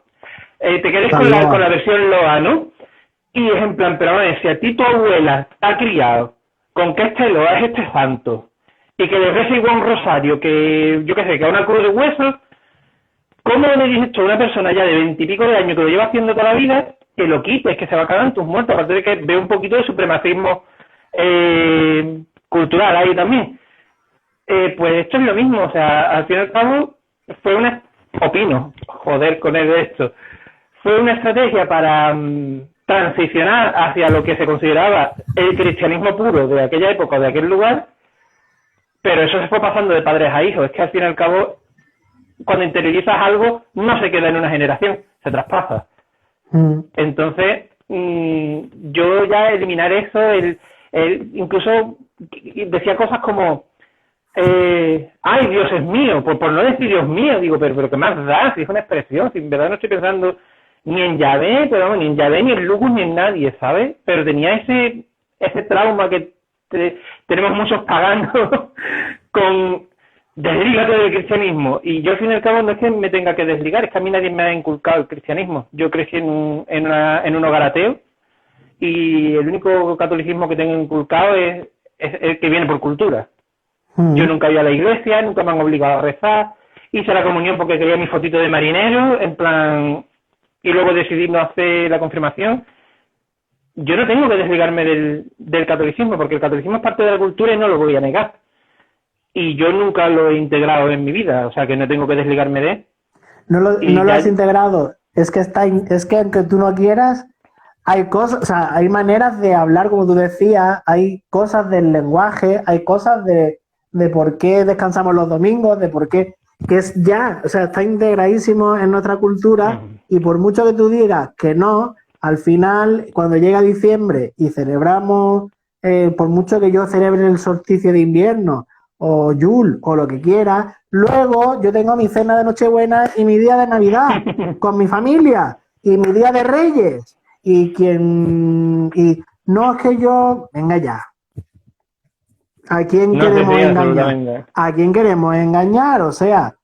Te quedes con la versión loa, ¿no? Y es en plan, pero a ver, si a ti tu abuela te ha criado con que este loa es este santo y que le reza igual un rosario que, yo qué sé, que a una cruz de huesos, ¿cómo le dices tú a una persona ya de 20 y pico de años que lo lleva haciendo toda la vida que lo quites, que se va a cagar en tus muertos? Aparte de que veo un poquito de supremacismo cultural ahí también. Pues esto es lo mismo, o sea, al fin y al cabo fue fue una estrategia para transicionar hacia lo que se consideraba el cristianismo puro de aquella época, de aquel lugar, pero eso se fue pasando de padres a hijos. Es que al fin y al cabo, cuando interiorizas algo, no se queda en una generación, se traspasa. Entonces, yo ya eliminar eso, incluso decía cosas como ay, Dios es mío, por no decir Dios mío, digo, pero ¿qué más da? Si es una expresión, si en verdad no estoy pensando ni en Yahvé, pero vamos, ni en Yahvé, ni en Lugus, ni en nadie, ¿sabes? Pero tenía ese trauma que tenemos muchos paganos con deslígate del cristianismo. Y yo al fin y al cabo no es que me tenga que desligar, es que a mí nadie me ha inculcado el cristianismo. Yo crecí en un hogar ateo y el único catolicismo que tengo inculcado es el que viene por cultura. Yo nunca he ido a la iglesia, nunca me han obligado a rezar, hice la comunión porque quería mi fotito de marinero, en plan, y luego decidí no hacer la confirmación. Yo no tengo que desligarme del catolicismo, porque el catolicismo es parte de la cultura y no lo voy a negar. Y yo nunca lo he integrado en mi vida, o sea que no tengo que desligarme de él. No lo has integrado, es que aunque tú no quieras, hay cosas, o sea, hay maneras de hablar, como tú decías, hay cosas del lenguaje, hay cosas de por qué descansamos los domingos, de por qué, que es ya, o sea, está integradísimo en nuestra cultura, y por mucho que tú digas que no, al final, cuando llega diciembre y celebramos por mucho que yo celebre el solsticio de invierno o Yule o lo que quiera, luego yo tengo mi cena de Nochebuena y mi día de Navidad con mi familia y mi día de Reyes y no es que yo, venga ya, ¿a quién No sé queremos si engañar? absolutamente. ¿A quién queremos engañar? O sea,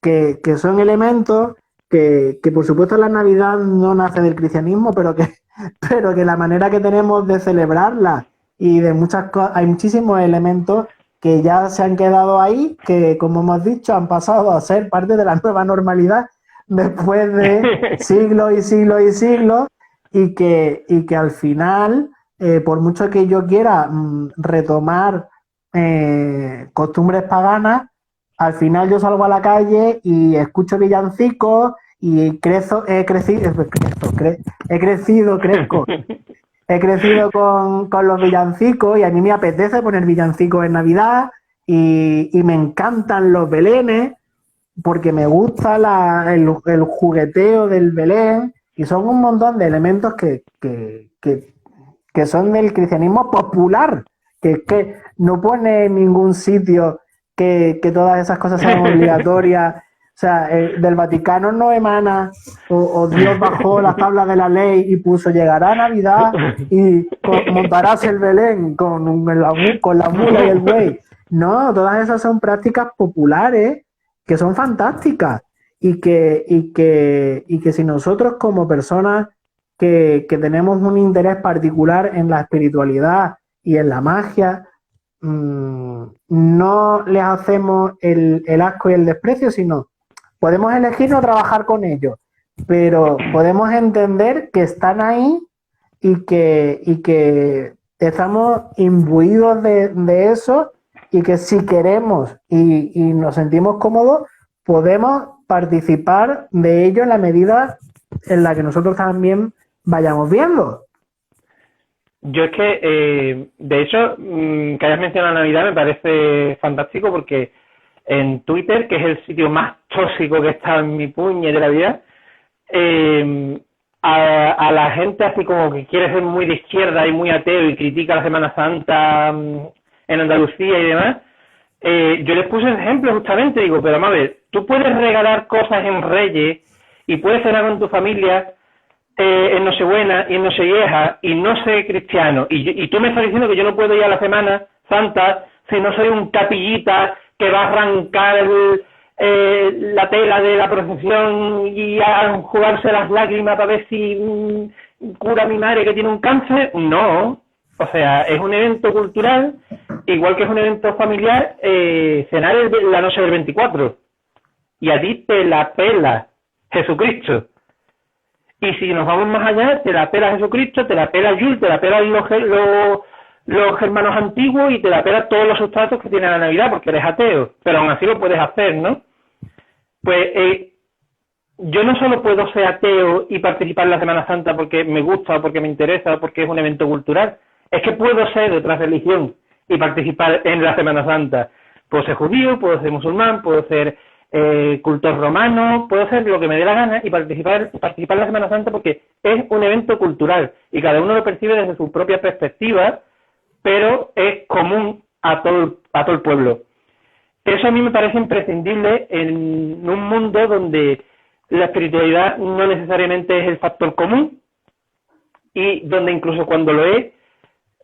que son elementos que por supuesto la Navidad no nace del cristianismo, pero que la manera que tenemos de celebrarla y de muchas cosas, hay muchísimos elementos que ya se han quedado ahí, que como hemos dicho, han pasado a ser parte de la nueva normalidad después de siglos y siglos y siglos, y que al final, por mucho que yo quiera retomar costumbres paganas, al final yo salgo a la calle y escucho villancicos y he crecido con los villancicos y a mí me apetece poner villancicos en Navidad y me encantan los belenes porque me gusta el jugueteo del Belén y son un montón de elementos que son del cristianismo popular, que no pone en ningún sitio que todas esas cosas sean obligatorias. O sea, del Vaticano no emana, o Dios bajó las tablas de la ley y puso, llegará Navidad y montarás el Belén con la mula y el buey. No, todas esas son prácticas populares que son fantásticas y que si nosotros como personas que tenemos un interés particular en la espiritualidad y en la magia, no les hacemos el asco y el desprecio, sino podemos elegir no trabajar con ellos, pero podemos entender que están ahí y que estamos imbuidos de eso y que si queremos y nos sentimos cómodos, podemos participar de ello en la medida en la que nosotros también vayamos viendo. Yo es que, de hecho, que hayas mencionado Navidad me parece fantástico porque en Twitter, que es el sitio más tóxico que está en mi puñetera vida, a la gente así como que quiere ser muy de izquierda y muy ateo y critica la Semana Santa en Andalucía y demás, yo les puse el ejemplo justamente, digo, pero vamos a ver, tú puedes regalar cosas en Reyes y puedes cenar con tu familia en Nochebuena y en Nochevieja y no ser cristiano y tú me estás diciendo que yo no puedo ir a la Semana Santa si no soy un capillita que va a arrancar la tela de la procesión y a jugarse las lágrimas para ver si cura a mi madre que tiene un cáncer. No, o sea, es un evento cultural igual que es un evento familiar, cenar la noche del 24 y a ti te la pela Jesucristo. Y si nos vamos más allá, te la pela Jesucristo, te la pela Yul, te la pela los hermanos antiguos y te la pela todos los sustratos que tiene la Navidad porque eres ateo, pero aún así lo puedes hacer, ¿no? Pues yo no solo puedo ser ateo y participar en la Semana Santa porque me gusta o porque me interesa o porque es un evento cultural, es que puedo ser de otra religión y participar en la Semana Santa. Puedo ser judío, puedo ser musulmán, puedo ser cultor romano, puedo hacer lo que me dé la gana y participar en la Semana Santa porque es un evento cultural y cada uno lo percibe desde su propia perspectiva, pero es común a todo el pueblo. Eso a mí me parece imprescindible en un mundo donde la espiritualidad no necesariamente es el factor común y donde incluso cuando lo es,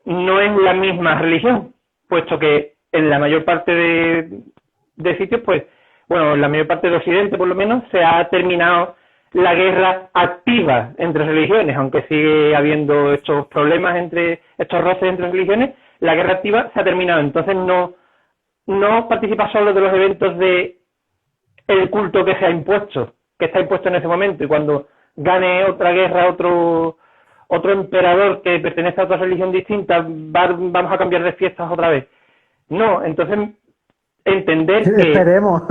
no es la misma religión, puesto que en la mayor parte de sitios, pues, bueno, en la mayor parte de Occidente por lo menos, se ha terminado la guerra activa entre religiones, aunque sigue habiendo estos problemas estos roces entre religiones, la guerra activa se ha terminado, entonces no participa solo de los eventos de el culto que se ha impuesto, que está impuesto en ese momento, y cuando gane otra guerra, otro emperador que pertenece a otra religión distinta, vamos a cambiar de fiestas otra vez. No, entonces entender que Esperemos.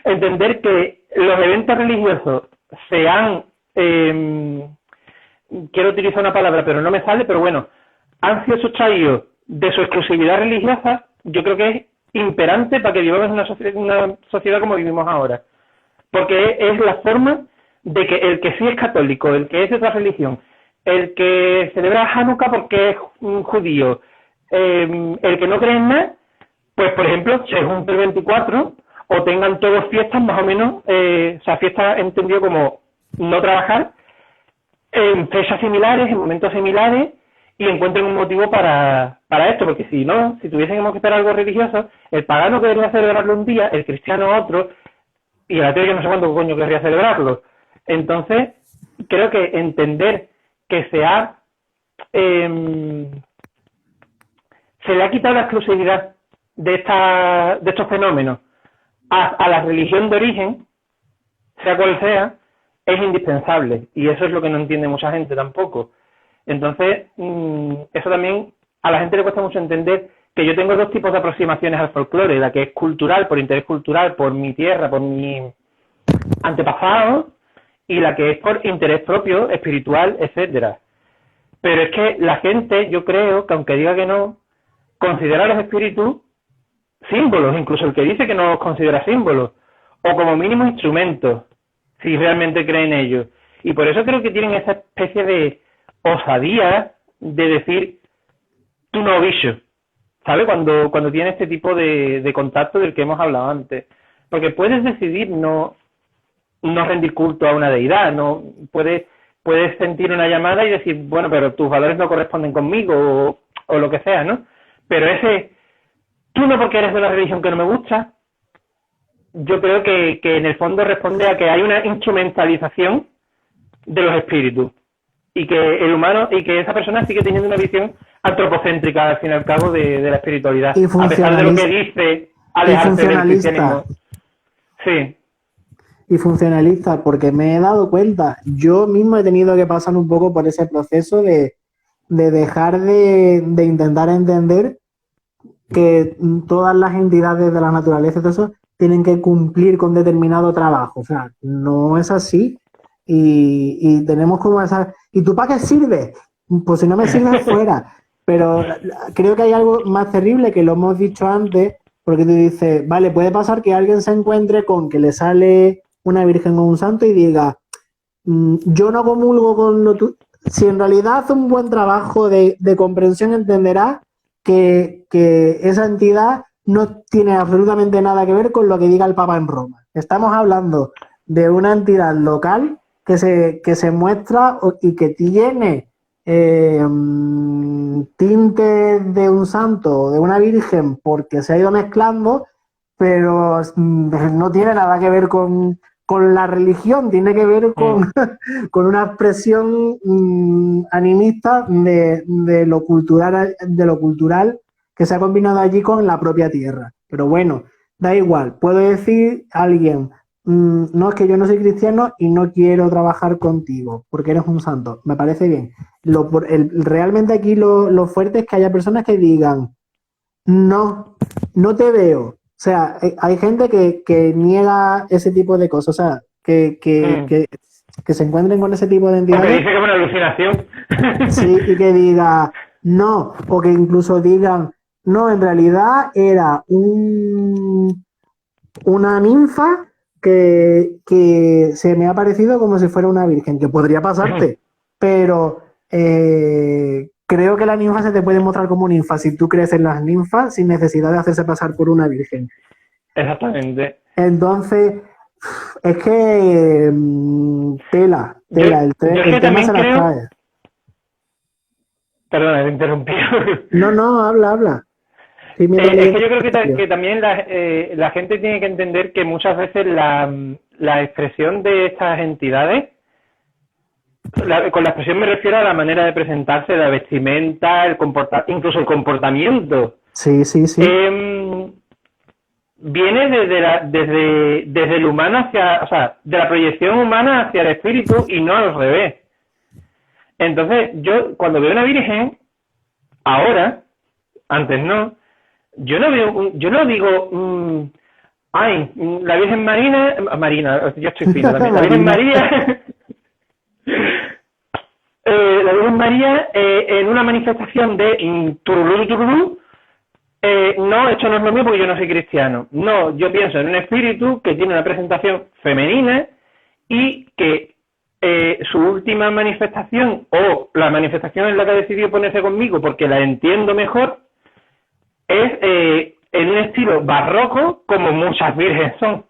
entender que los eventos religiosos se han quiero utilizar una palabra pero no me sale, pero bueno, han sido sustraídos de su exclusividad religiosa, yo creo que es imperante para que vivamos en una sociedad como vivimos ahora, porque es la forma de que el que sí es católico, el que es de otra religión el que celebra Hanukkah porque es un judío, el que no cree en nada, pues por ejemplo, se junte el 24 o tengan todos fiestas más o menos, o sea, fiestas entendido como no trabajar, en fechas similares, en momentos similares, y encuentren un motivo para esto, porque si no, si tuviésemos que esperar algo religioso, el pagano querría celebrarlo un día, el cristiano otro, y el ateo que no sé cuándo coño querría celebrarlo. Entonces, creo que entender que se le ha quitado la exclusividad de estos fenómenos a la religión de origen, sea cual sea, es indispensable. Y eso es lo que no entiende mucha gente tampoco. Entonces, eso también a la gente le cuesta mucho entender que yo tengo dos tipos de aproximaciones al folclore, la que es cultural, por interés cultural, por mi tierra, por mi antepasado, y la que es por interés propio, espiritual, etcétera. Pero es que la gente, yo creo, que aunque diga que no, considera a los espíritus símbolos, incluso el que dice que no los considera símbolos, o como mínimo instrumentos, si realmente cree en ellos. Y por eso creo que tienen esa especie de osadía de decir, tú no, bicho, ¿sabes? Cuando tiene este tipo de contacto del que hemos hablado antes. Porque puedes decidir no rendir culto a una deidad, no puedes sentir una llamada y decir, bueno, pero tus valores no corresponden conmigo, o lo que sea, ¿no? Pero tú no porque eres de una religión que no me gusta, yo creo que en el fondo responde a que hay una instrumentalización de los espíritus y que el humano y que esa persona sigue teniendo una visión antropocéntrica al fin y al cabo de la espiritualidad, a pesar de lo que dice alejarse del cristianismo. Sí. Y funcionalista, porque me he dado cuenta, yo mismo he tenido que pasar un poco por ese proceso de dejar de intentar entender que todas las entidades de la naturaleza y todo eso tienen que cumplir con determinado trabajo. O sea, no es así. Y tenemos como esa... ¿Y tú para qué sirves? Pues si no me sirves, fuera. Pero creo que hay algo más terrible que lo hemos dicho antes, porque tú dices, vale, puede pasar que alguien se encuentre con que le sale una virgen o un santo y diga, yo no comulgo con lo tuyo. Si en realidad hace un buen trabajo de comprensión, entenderá que esa entidad no tiene absolutamente nada que ver con lo que diga el Papa en Roma. Estamos hablando de una entidad local que se muestra y que tiene tintes de un santo o de una virgen porque se ha ido mezclando, pero no tiene nada que ver con la religión, tiene que ver con una expresión animista de lo cultural que se ha combinado allí con la propia tierra. Pero bueno, da igual, puedo decir a alguien, no, es que yo no soy cristiano y no quiero trabajar contigo porque eres un santo, me parece bien. Realmente aquí lo fuerte es que haya personas que digan, no te veo. O sea, hay gente que niega ese tipo de cosas, o sea, que se encuentren con ese tipo de entidades. Porque dice que es una alucinación. Sí, y que diga no, o que incluso digan, no, en realidad era una ninfa que se me ha parecido como si fuera una virgen, que podría pasarte, pero creo que la ninfa se te puede mostrar como ninfa si tú crees en las ninfas sin necesidad de hacerse pasar por una virgen. Exactamente. Entonces, es que tela, el tema se las trae. Perdona, te interrumpí. No, habla. Sí, es que yo creo que también la gente tiene que entender que muchas veces la expresión de estas entidades, con la expresión me refiero a la manera de presentarse, la vestimenta, incluso el comportamiento. Sí. Viene desde el humano o sea, de la proyección humana hacia el espíritu y no al revés. Entonces, yo cuando veo una virgen, ahora, antes no, yo no digo, ay, la Virgen Marina, yo estoy fino también, la Virgen María, la Virgen María en una manifestación de tururú, no, esto no es lo mío porque yo no soy cristiano. No, yo pienso en un espíritu que tiene una presentación femenina y que su última manifestación o la manifestación en la que ha decidido ponerse conmigo porque la entiendo mejor es en un estilo barroco como muchas vírgenes son,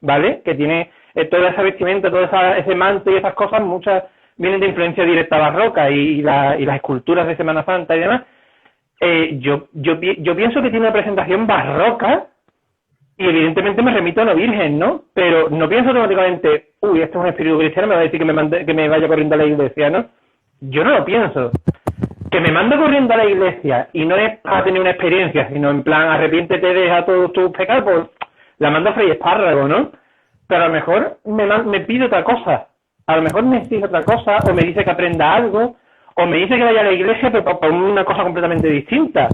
¿vale? Que tiene toda esa vestimenta, ese manto y esas cosas, muchas vienen de influencia directa barroca y las esculturas de Semana Santa y demás. Yo pienso que tiene una presentación barroca y evidentemente me remito a una virgen, ¿no? Pero no pienso automáticamente, esto es un espíritu cristiano, me va a decir que me vaya corriendo a la iglesia, ¿no? Yo no lo pienso. Que me mande corriendo a la iglesia y no es para tener una experiencia, sino en plan, arrepiéntete, deja todos tus pecados, pues la mando a freír espárrago, ¿no? Pero a lo mejor me pide otra cosa. A lo mejor me exige otra cosa, o me dice que aprenda algo, o me dice que vaya a la iglesia, pero por una cosa completamente distinta.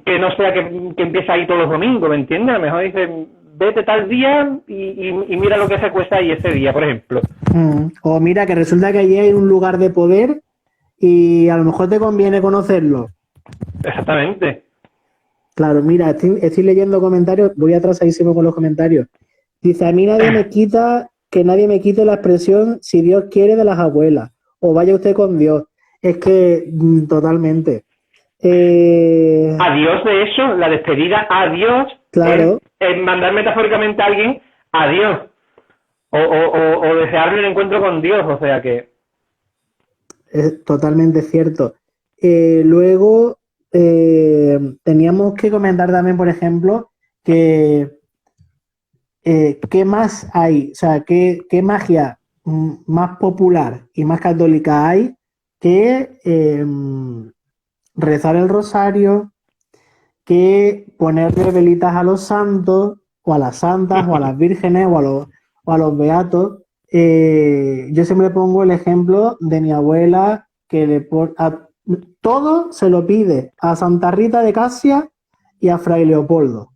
Que no sea que empiece ahí todos los domingos, ¿me entiendes? A lo mejor dice, vete tal día y mira lo que se cuesta ahí ese día, por ejemplo. O mira, que resulta que allí hay un lugar de poder y a lo mejor te conviene conocerlo. Exactamente. Claro, mira, estoy leyendo comentarios, voy atrasadísimo con los comentarios. Dice, a mí nadie me quite la expresión si Dios quiere de las abuelas, o vaya usted con Dios. Es que, totalmente. Adiós, de eso, la despedida, adiós, claro. es mandar metafóricamente a alguien adiós, o desearle el encuentro con Dios, o sea que... Es totalmente cierto. Luego, teníamos que comentar también, por ejemplo, que ¿qué más hay? O sea, ¿qué magia más popular y más católica hay que rezar el rosario, que ponerle velitas a los santos, o a las santas, o a las vírgenes, o a los beatos? Yo siempre pongo el ejemplo de mi abuela, que todo se lo pide a Santa Rita de Casia y a Fray Leopoldo.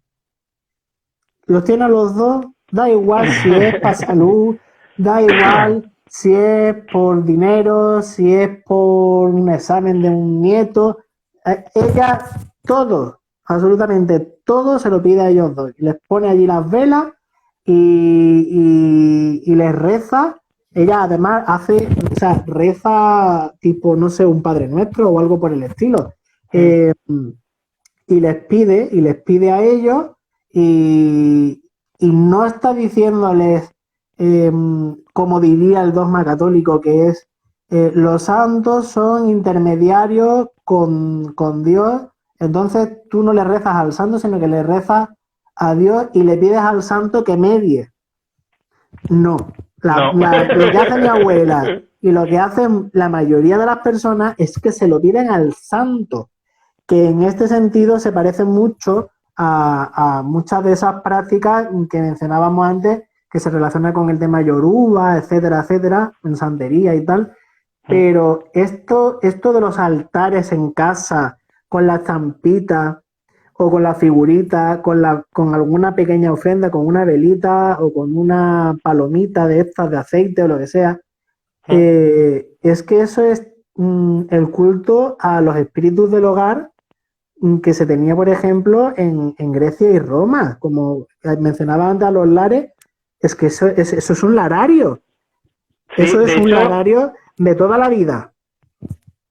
Los tiene a los dos, da igual si es para salud, da igual si es por dinero, si es por un examen de un nieto. Ella, todo, absolutamente todo se lo pide a ellos dos. Les pone allí las velas y les reza. Ella además reza tipo, no sé, un Padre Nuestro o algo por el estilo. Y les pide a ellos y no está diciéndoles, como diría el dogma católico, que es los santos son intermediarios con Dios. Entonces tú no le rezas al santo, sino que le rezas a Dios y le pides al santo que medie. No. Lo que hace mi abuela y lo que hacen la mayoría de las personas es que se lo piden al santo, que en este sentido se parece mucho a muchas de esas prácticas que mencionábamos antes, que se relacionan con el tema yoruba, etcétera, etcétera, en santería y tal. Pero esto de los altares en casa, con la estampita o con la figurita, con alguna pequeña ofrenda, con una velita o con una palomita de estas de aceite o lo que sea, es que eso es el culto a los espíritus del hogar que se tenía, por ejemplo, en Grecia y Roma. Como mencionaba antes a los lares, es que eso es un larario. Sí, eso es un larario de toda la vida.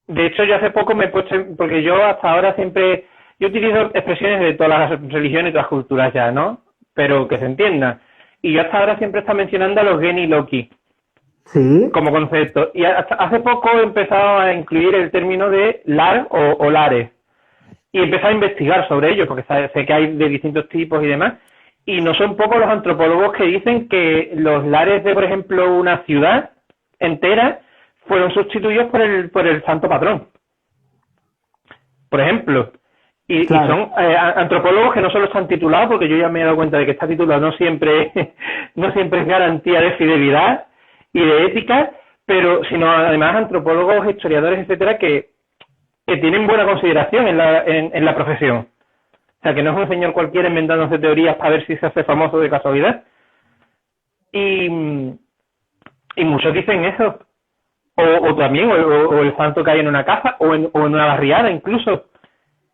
De hecho, yo hace poco me he puesto, porque yo hasta ahora siempre, yo utilizo expresiones de todas las religiones y todas las culturas ya, ¿no? Pero que se entienda. Y yo hasta ahora siempre he estado mencionando a los Geni Loki. Sí. Como concepto. Y hasta hace poco he empezado a incluir el término de lar o lares. Y he empezado a investigar sobre ellos, porque sé que hay de distintos tipos y demás. Y no son pocos los antropólogos que dicen que los lares de, por ejemplo, una ciudad entera fueron sustituidos por el santo patrón. Por ejemplo. Y son antropólogos que no solo están titulados, porque yo ya me he dado cuenta de que está titulado no siempre es garantía de fidelidad y de ética, pero sino además antropólogos, historiadores, etcétera, que tienen buena consideración en la profesión. O sea, que no es un señor cualquiera inventándose teorías para ver si se hace famoso de casualidad. Y muchos dicen eso. O también, o el santo que hay en una casa, o en una barriada incluso.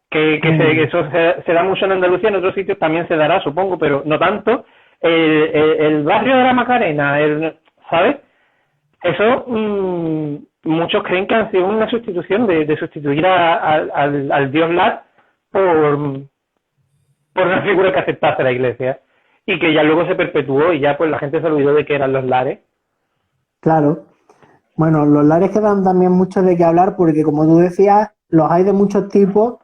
Que eso se da mucho en Andalucía, en otros sitios también se dará, supongo, pero no tanto. El barrio de la Macarena, ¿sabes? eso muchos creen que ha sido una sustitución de sustituir al dios Lar por una figura que aceptase la iglesia y que ya luego se perpetuó y ya pues la gente se olvidó de que eran los lares. Claro. Bueno, los lares que dan también mucho de qué hablar porque, como tú decías, los hay de muchos tipos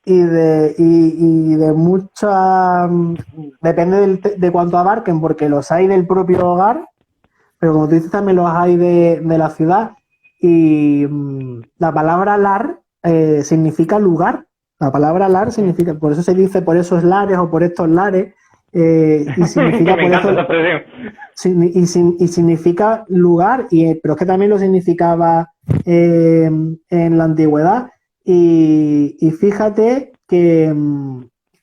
y de muchas... Depende de cuánto abarquen, porque los hay del propio hogar, pero como tú dices, también los hay de la ciudad. Y la palabra lar significa lugar. La palabra lar significa, por eso se dice por esos lares o por estos lares, y significa Me por encanta eso, esa expresión. y significa lugar, pero es que también lo significaba en la antigüedad. Y fíjate que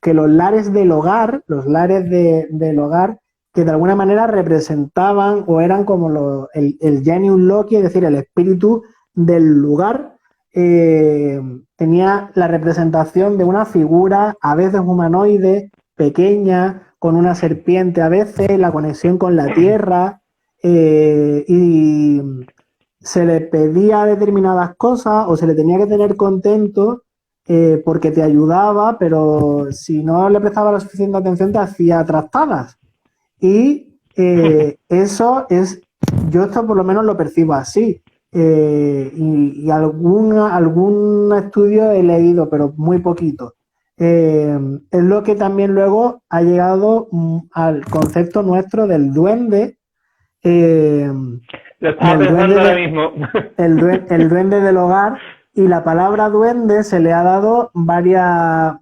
los lares del hogar, del hogar, que de alguna manera representaban o eran como el genius loci, es decir, el espíritu del lugar, tenía la representación de una figura a veces humanoide, pequeña, con una serpiente a veces, la conexión con la tierra, y se le pedía determinadas cosas o se le tenía que tener contento porque te ayudaba, pero si no le prestaba la suficiente atención te hacía trastadas. Y eso es, yo esto por lo menos lo percibo así. Y algún estudio he leído, pero muy poquito. Es lo que también luego ha llegado al concepto nuestro del duende. Lo estaba pensando ahora mismo. El duende del hogar, y la palabra duende se le ha dado varias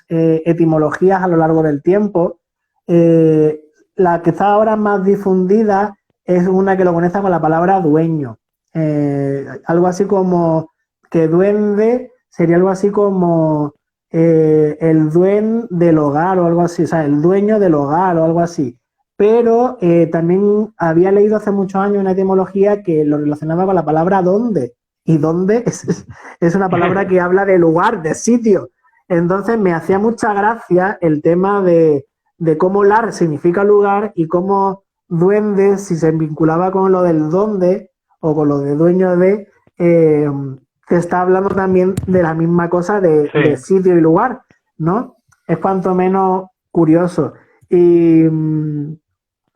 etimologías a lo largo del tiempo. La que está ahora más difundida es una que lo conecta con la palabra dueño. Algo así como que duende sería algo así como el dueño del hogar o algo así, o sea, el dueño del hogar o algo así. Pero también había leído hace muchos años una etimología que lo relacionaba con la palabra dónde. Y dónde es una palabra que habla de lugar, de sitio. Entonces me hacía mucha gracia el tema de cómo lar significa lugar y cómo duende, si se vinculaba con lo del dónde o con lo de dueño de, te está hablando también de la misma cosa de sitio y lugar, ¿no? Es cuanto menos curioso. Y de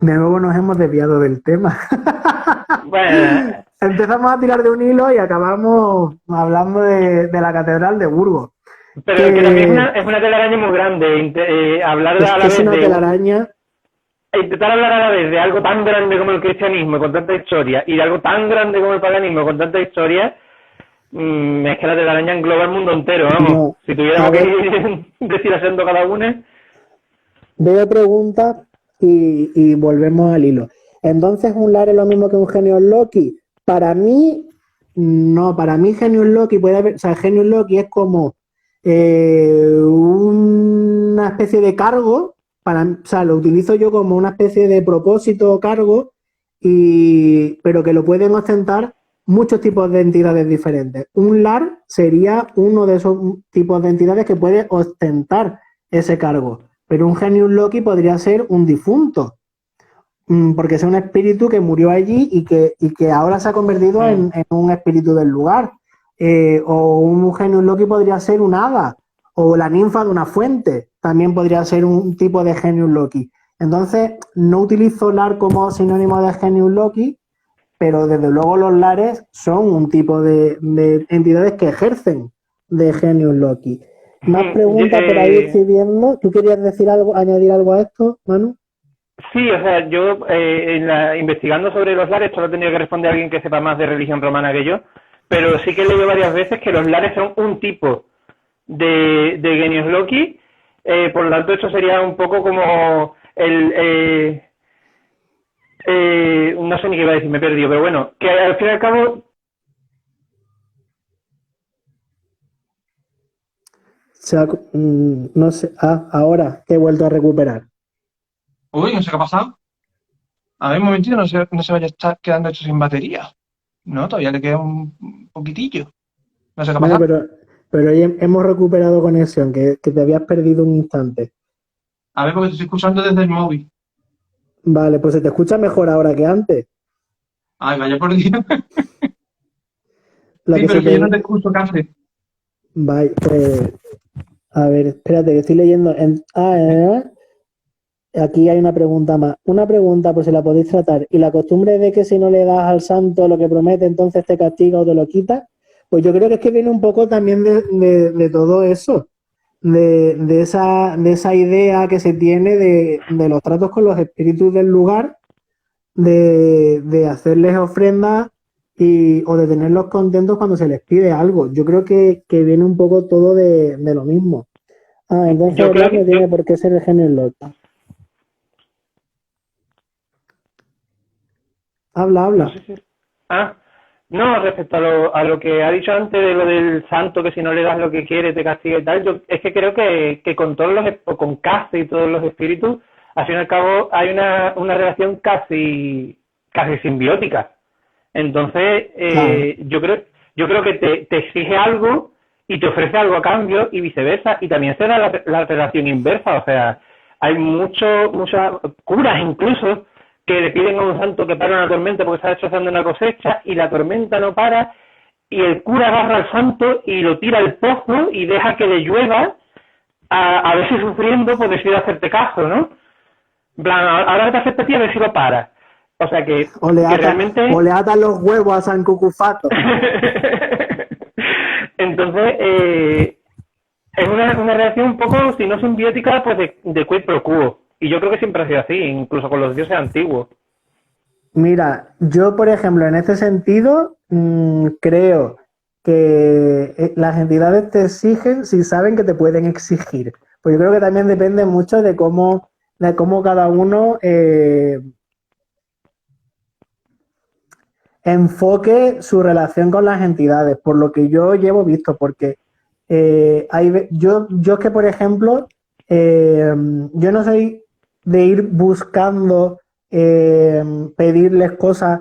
nuevo nos hemos desviado del tema. Bueno. Empezamos a tirar de un hilo y acabamos hablando de la Catedral de Burgos. Pero que también es una telaraña muy grande. Hablar a la vez una telaraña. Intentar hablar a la vez de algo tan grande como el cristianismo con tanta historia y de algo tan grande como el paganismo con tanta historia, es que la telaraña engloba el mundo entero, vamos. No, si tuviéramos que decir haciendo cada una. Veo preguntas y volvemos al hilo. Entonces, ¿un lar es lo mismo que un genius loci? Para mí, no. Para mí, genius loci puede haber... O sea, genius loci es como una especie de cargo. O sea, lo utilizo yo como una especie de propósito o cargo, pero que lo pueden ostentar muchos tipos de entidades diferentes. Un lar sería uno de esos tipos de entidades que puede ostentar ese cargo. Pero un genius loci podría ser un difunto, porque es un espíritu que murió allí y que ahora se ha convertido en un espíritu del lugar. O un genius loci podría ser un hada, o la ninfa de una fuente, también podría ser un tipo de genius loci. Entonces, no utilizo lar como sinónimo de genius loci, pero desde luego los lares son un tipo de entidades que ejercen de genius loci. Más preguntas por ahí estoy viendo. ¿Tú querías decir algo, añadir algo a esto, Manu? Sí, o sea, yo investigando sobre los lares, esto lo tendría que responder alguien que sepa más de religión romana que yo, pero sí que he leído varias veces que los lares son un tipo de genius loci, por lo tanto esto sería un poco como no sé ni qué iba a decir, me he perdido, pero bueno, que al fin y al cabo... no sé, ahora te he vuelto a recuperar. Uy, no sé qué ha pasado. A ver, un momentito, no se vaya a estar quedando esto sin batería. No, todavía le queda un poquitillo. No sé qué ha pasado. Bueno, pero hoy hemos recuperado conexión, que te habías perdido un instante. A ver, porque te estoy escuchando desde el móvil. Vale, pues se te escucha mejor ahora que antes. Ay, vaya por Dios. Lo Sí, que pero se que yo no te... te escucho casi. Vaya, pues, a ver, espérate, que estoy leyendo. Aquí hay una pregunta más. Una pregunta, por si la podéis tratar. ¿Y la costumbre de que si no le das al santo lo que promete, entonces te castiga o te lo quita? Pues yo creo que es que viene un poco también de todo eso, de esa idea que se tiene de los tratos con los espíritus del lugar, de hacerles ofrendas o de tenerlos contentos cuando se les pide algo. Yo creo que viene un poco todo de lo mismo. Ah, entonces Yo creo Black no que, yo, tiene por qué ser el genio loco. Habla, no habla. sé si... Ah, no, respecto a lo que ha dicho antes de lo del santo, que si no le das lo que quiere te castiga y tal, yo es que creo que con todos o con casi y todos los espíritus, al fin y al cabo hay una relación casi simbiótica. Entonces, Claro. yo creo que te exige algo y te ofrece algo a cambio y viceversa, y también se da la relación inversa, o sea, hay muchas curas incluso que le piden a un santo que pare una tormenta porque está destrozando una cosecha y la tormenta no para y el cura agarra al santo y lo tira al pozo y deja que le llueva a ver si sufriendo pues decide hacerte caso, ¿no? En plan, ahora te acepta a ti a ver si lo para. O sea que O realmente le atan los huevos a San Cucufato. entonces es una reacción un poco, si no simbiótica, pues de quid pro quo. Y yo creo que siempre ha sido así, incluso con los dioses antiguos. Mira, yo, por ejemplo, en este sentido, creo que las entidades te exigen si saben que te pueden exigir. Pues yo creo que también depende mucho de cómo cada uno enfoque su relación con las entidades, por lo que yo llevo visto, porque yo es que, por ejemplo, yo no soy de ir buscando pedirles cosas,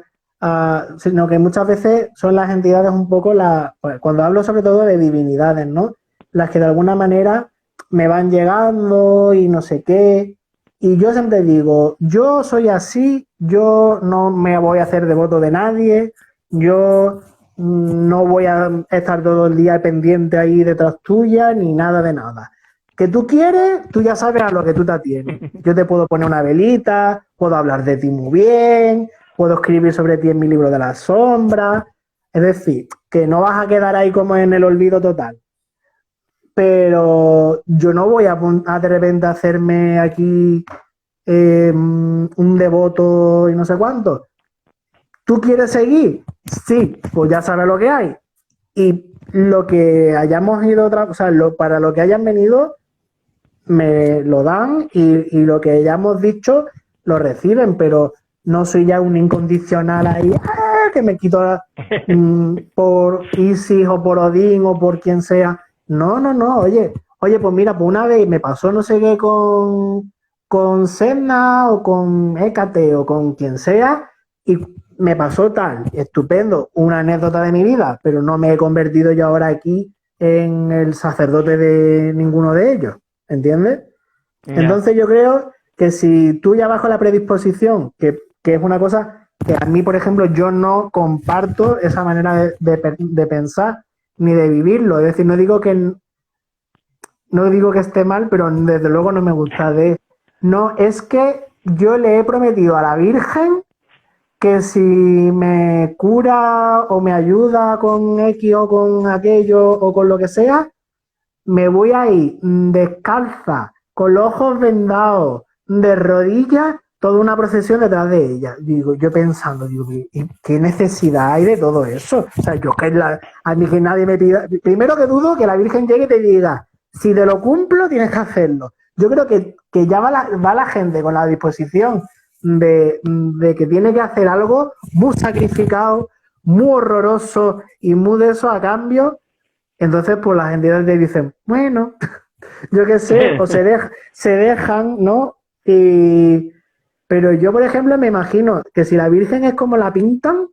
sino que muchas veces son las entidades un poco pues, cuando hablo sobre todo de divinidades, ¿no? Las que de alguna manera me van llegando y no sé qué. Y yo siempre digo, yo soy así, yo no me voy a hacer devoto de nadie, yo no voy a estar todo el día pendiente ahí detrás tuya, ni nada de nada. Que tú quieres, tú ya sabes a lo que tú te atienes. Yo te puedo poner una velita, puedo hablar de ti muy bien, puedo escribir sobre ti en mi libro de las sombras. Es decir, que no vas a quedar ahí como en el olvido total. Pero yo no voy a de repente hacerme aquí un devoto y no sé cuánto. ¿Tú quieres seguir? Sí, pues ya sabes lo que hay. Y lo que hayamos ido, o sea, para lo que hayan venido, me lo dan y lo que hayamos dicho, lo reciben, pero no soy ya un incondicional ahí, que me quito por Isis o por Odín o por quien sea. No, no, no, oye, pues mira, pues una vez me pasó no sé qué con Senna o con Hécate o con quien sea y me pasó tal, estupendo, una anécdota de mi vida, pero no me he convertido yo ahora aquí en el sacerdote de ninguno de ellos, ¿entiendes? Ya. Entonces yo creo que si tú ya bajo la predisposición, que es una cosa que a mí, por ejemplo, yo no comparto esa manera de pensar ni de vivirlo, es decir, no digo que esté mal, pero desde luego no me gusta no, es que yo le he prometido a la Virgen que si me cura o me ayuda con X o con aquello o con lo que sea, me voy a ir descalza, con los ojos vendados, de rodillas, toda una procesión detrás de ella. Digo, yo pensando, digo, ¿y qué necesidad hay de todo eso? O sea, a mí que nadie me pida. Primero que dudo que la Virgen llegue y te diga, si te lo cumplo, tienes que hacerlo. Yo creo que ya va la gente con la disposición de que tiene que hacer algo muy sacrificado, muy horroroso y muy de eso a cambio. Entonces, pues las entidades te dicen, bueno, yo qué sé, o se dejan, ¿no? Pero yo, por ejemplo, me imagino que si la Virgen es como la pintan,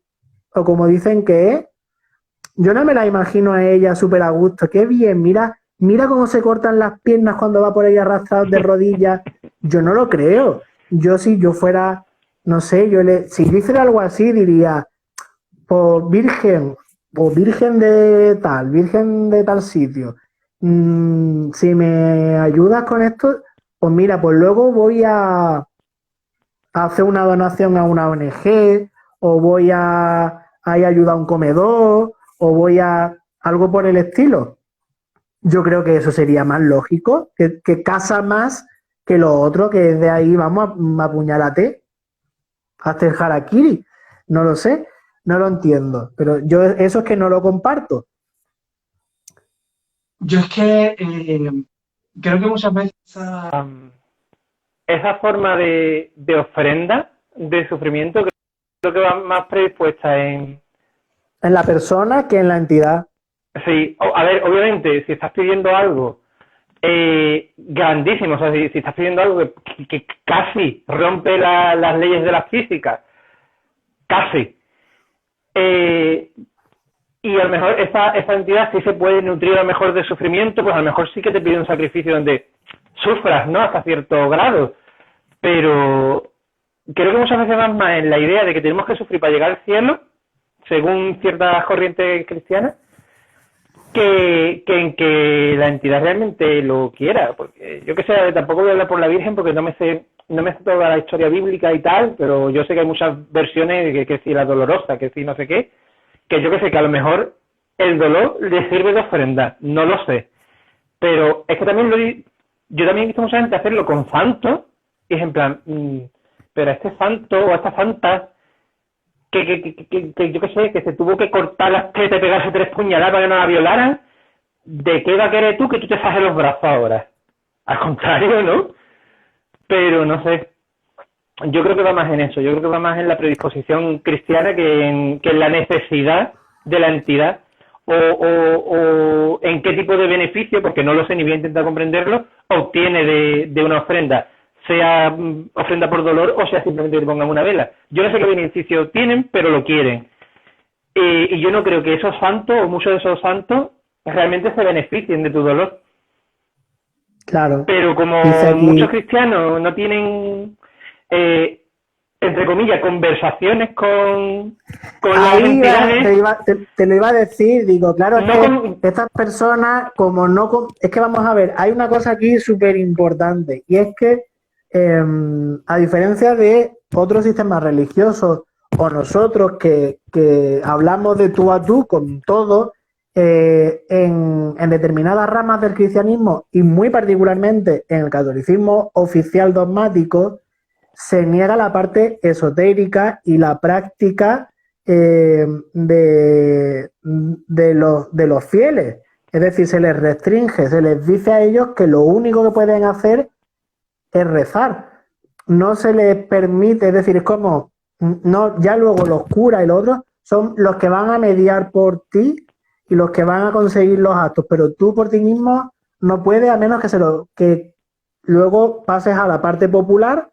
o como dicen que es, yo no me la imagino a ella súper a gusto. Qué bien, mira cómo se cortan las piernas cuando va por ahí arrastrado de rodillas. Yo no lo creo. Yo si yo fuera, no sé, si yo hiciera algo así, diría, pues virgen, o virgen de tal sitio. Si me ayudas con esto, pues mira, pues luego voy a hacer una donación a una ONG, o voy a ayudar a un comedor, o voy a algo por el estilo. Yo creo que eso sería más lógico, que casa más que lo otro, que de ahí vamos a apuñalate, hasta el harakiri. No lo sé, no lo entiendo, pero yo eso es que no lo comparto. Yo es que creo que muchas veces Esa forma de ofrenda, de sufrimiento, creo que va más predispuesta en... En la persona que en la entidad. Sí, a ver, obviamente, si estás pidiendo algo grandísimo, o sea, si estás pidiendo algo que casi rompe las leyes de la física, casi, y a lo mejor esa entidad sí se puede nutrir a lo mejor de sufrimiento, pues a lo mejor sí que te pide un sacrificio donde sufras, ¿no? Hasta cierto grado, pero creo que muchas veces van más en la idea de que tenemos que sufrir para llegar al cielo, según ciertas corrientes cristianas, que en que la entidad realmente lo quiera, porque yo que sé, tampoco voy a hablar por la Virgen porque no me sé toda la historia bíblica y tal, pero yo sé que hay muchas versiones que si la dolorosa, que si no sé qué, que yo que sé que a lo mejor el dolor le sirve de ofrenda, no lo sé, pero es que también yo también he visto mucha gente hacerlo con santos y es en plan, pero a este santo o a esta santa que yo qué sé, que se tuvo que cortar las tetas y pegarse 3 puñaladas para que no la violaran, ¿de qué va a querer tú que tú te fajes los brazos ahora? Al contrario, ¿no? Pero no sé, yo creo que va más en eso, yo creo que va más en la predisposición cristiana que en la necesidad de la entidad o en qué tipo de beneficio, porque no lo sé ni voy a intentar comprenderlo, obtiene de una ofrenda, sea ofrenda por dolor o sea simplemente que pongan una vela. Yo no sé qué beneficio tienen, pero lo quieren. Y yo no creo que esos santos o muchos de esos santos realmente se beneficien de tu dolor. Claro. Pero como muchos cristianos no tienen, entre comillas, conversaciones con las entidades... Te lo iba a decir, digo, claro, es que estas personas, como no... Es que vamos a ver, hay una cosa aquí súper importante, y es que, a diferencia de otros sistemas religiosos, o nosotros que hablamos de tú a tú con todo, en determinadas ramas del cristianismo, y muy particularmente en el catolicismo oficial dogmático, se niega la parte esotérica y la práctica de los fieles. Es decir, se les restringe, se les dice a ellos que lo único que pueden hacer es rezar. No se les permite, es decir, es como, no, ya luego los curas y los otros son los que van a mediar por ti y los que van a conseguir los actos, pero tú por ti mismo no puedes, a menos que luego pases a la parte popular.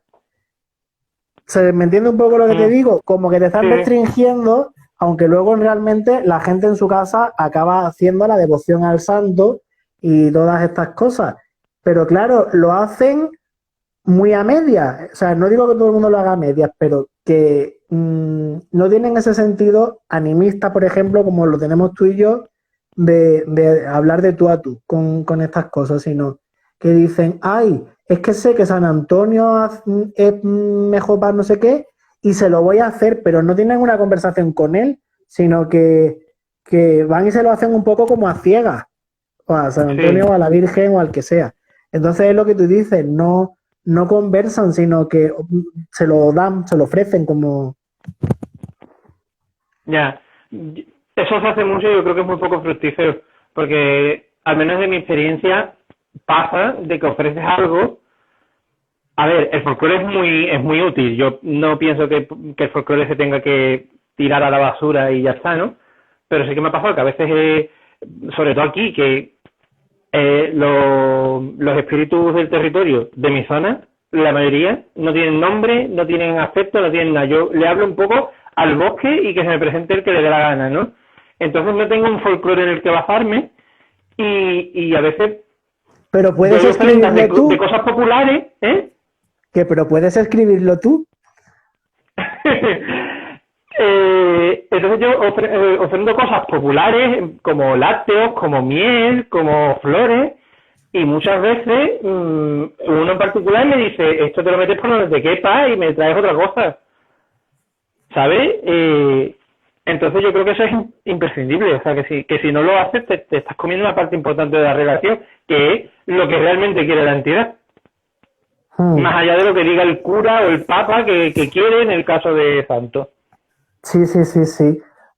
¿Me entiende un poco lo que te digo? Como que te están restringiendo, aunque luego realmente la gente en su casa acaba haciendo la devoción al santo y todas estas cosas. Pero claro, lo hacen muy a medias. O sea, no digo que todo el mundo lo haga a medias, pero que no tienen ese sentido animista, por ejemplo, como lo tenemos tú y yo, de hablar de tú a tú con estas cosas, sino que dicen, ay, es que sé que San Antonio es mejor para no sé qué y se lo voy a hacer, pero no tienen una conversación con él, sino que van y se lo hacen un poco como a ciegas, o a San Antonio, o a la Virgen, o al que sea. Entonces es lo que tú dices, no conversan, sino que se lo dan, se lo ofrecen como... Ya, eso se hace mucho y yo creo que es muy poco fructífero, porque al menos de mi experiencia pasa de que ofreces algo. A ver, el folclore es muy útil. Yo no pienso que el folclore se tenga que tirar a la basura y ya está, ¿no? Pero sí que me ha pasado que a veces, sobre todo aquí, que los espíritus del territorio de mi zona, la mayoría, no tienen nombre, no tienen aspecto, no tienen nada. Yo le hablo un poco al bosque y que se me presente el que le dé la gana, ¿no? Entonces no tengo un folclore en el que basarme y a veces... Pero puedes escribirlo tú. De cosas populares, ¿eh? Pero puedes escribirlo tú. Entonces yo ofrendo cosas populares como lácteos, como miel, como flores, y muchas veces uno en particular me dice, esto te lo metes por donde te quepa y me traes otra cosa, ¿sabes? Entonces yo creo que eso es imprescindible, o sea, que si no lo haces te estás comiendo una parte importante de la relación, que es lo que realmente quiere la entidad. Más allá de lo que diga el cura o el papa que quiere en el caso de Santo. Sí,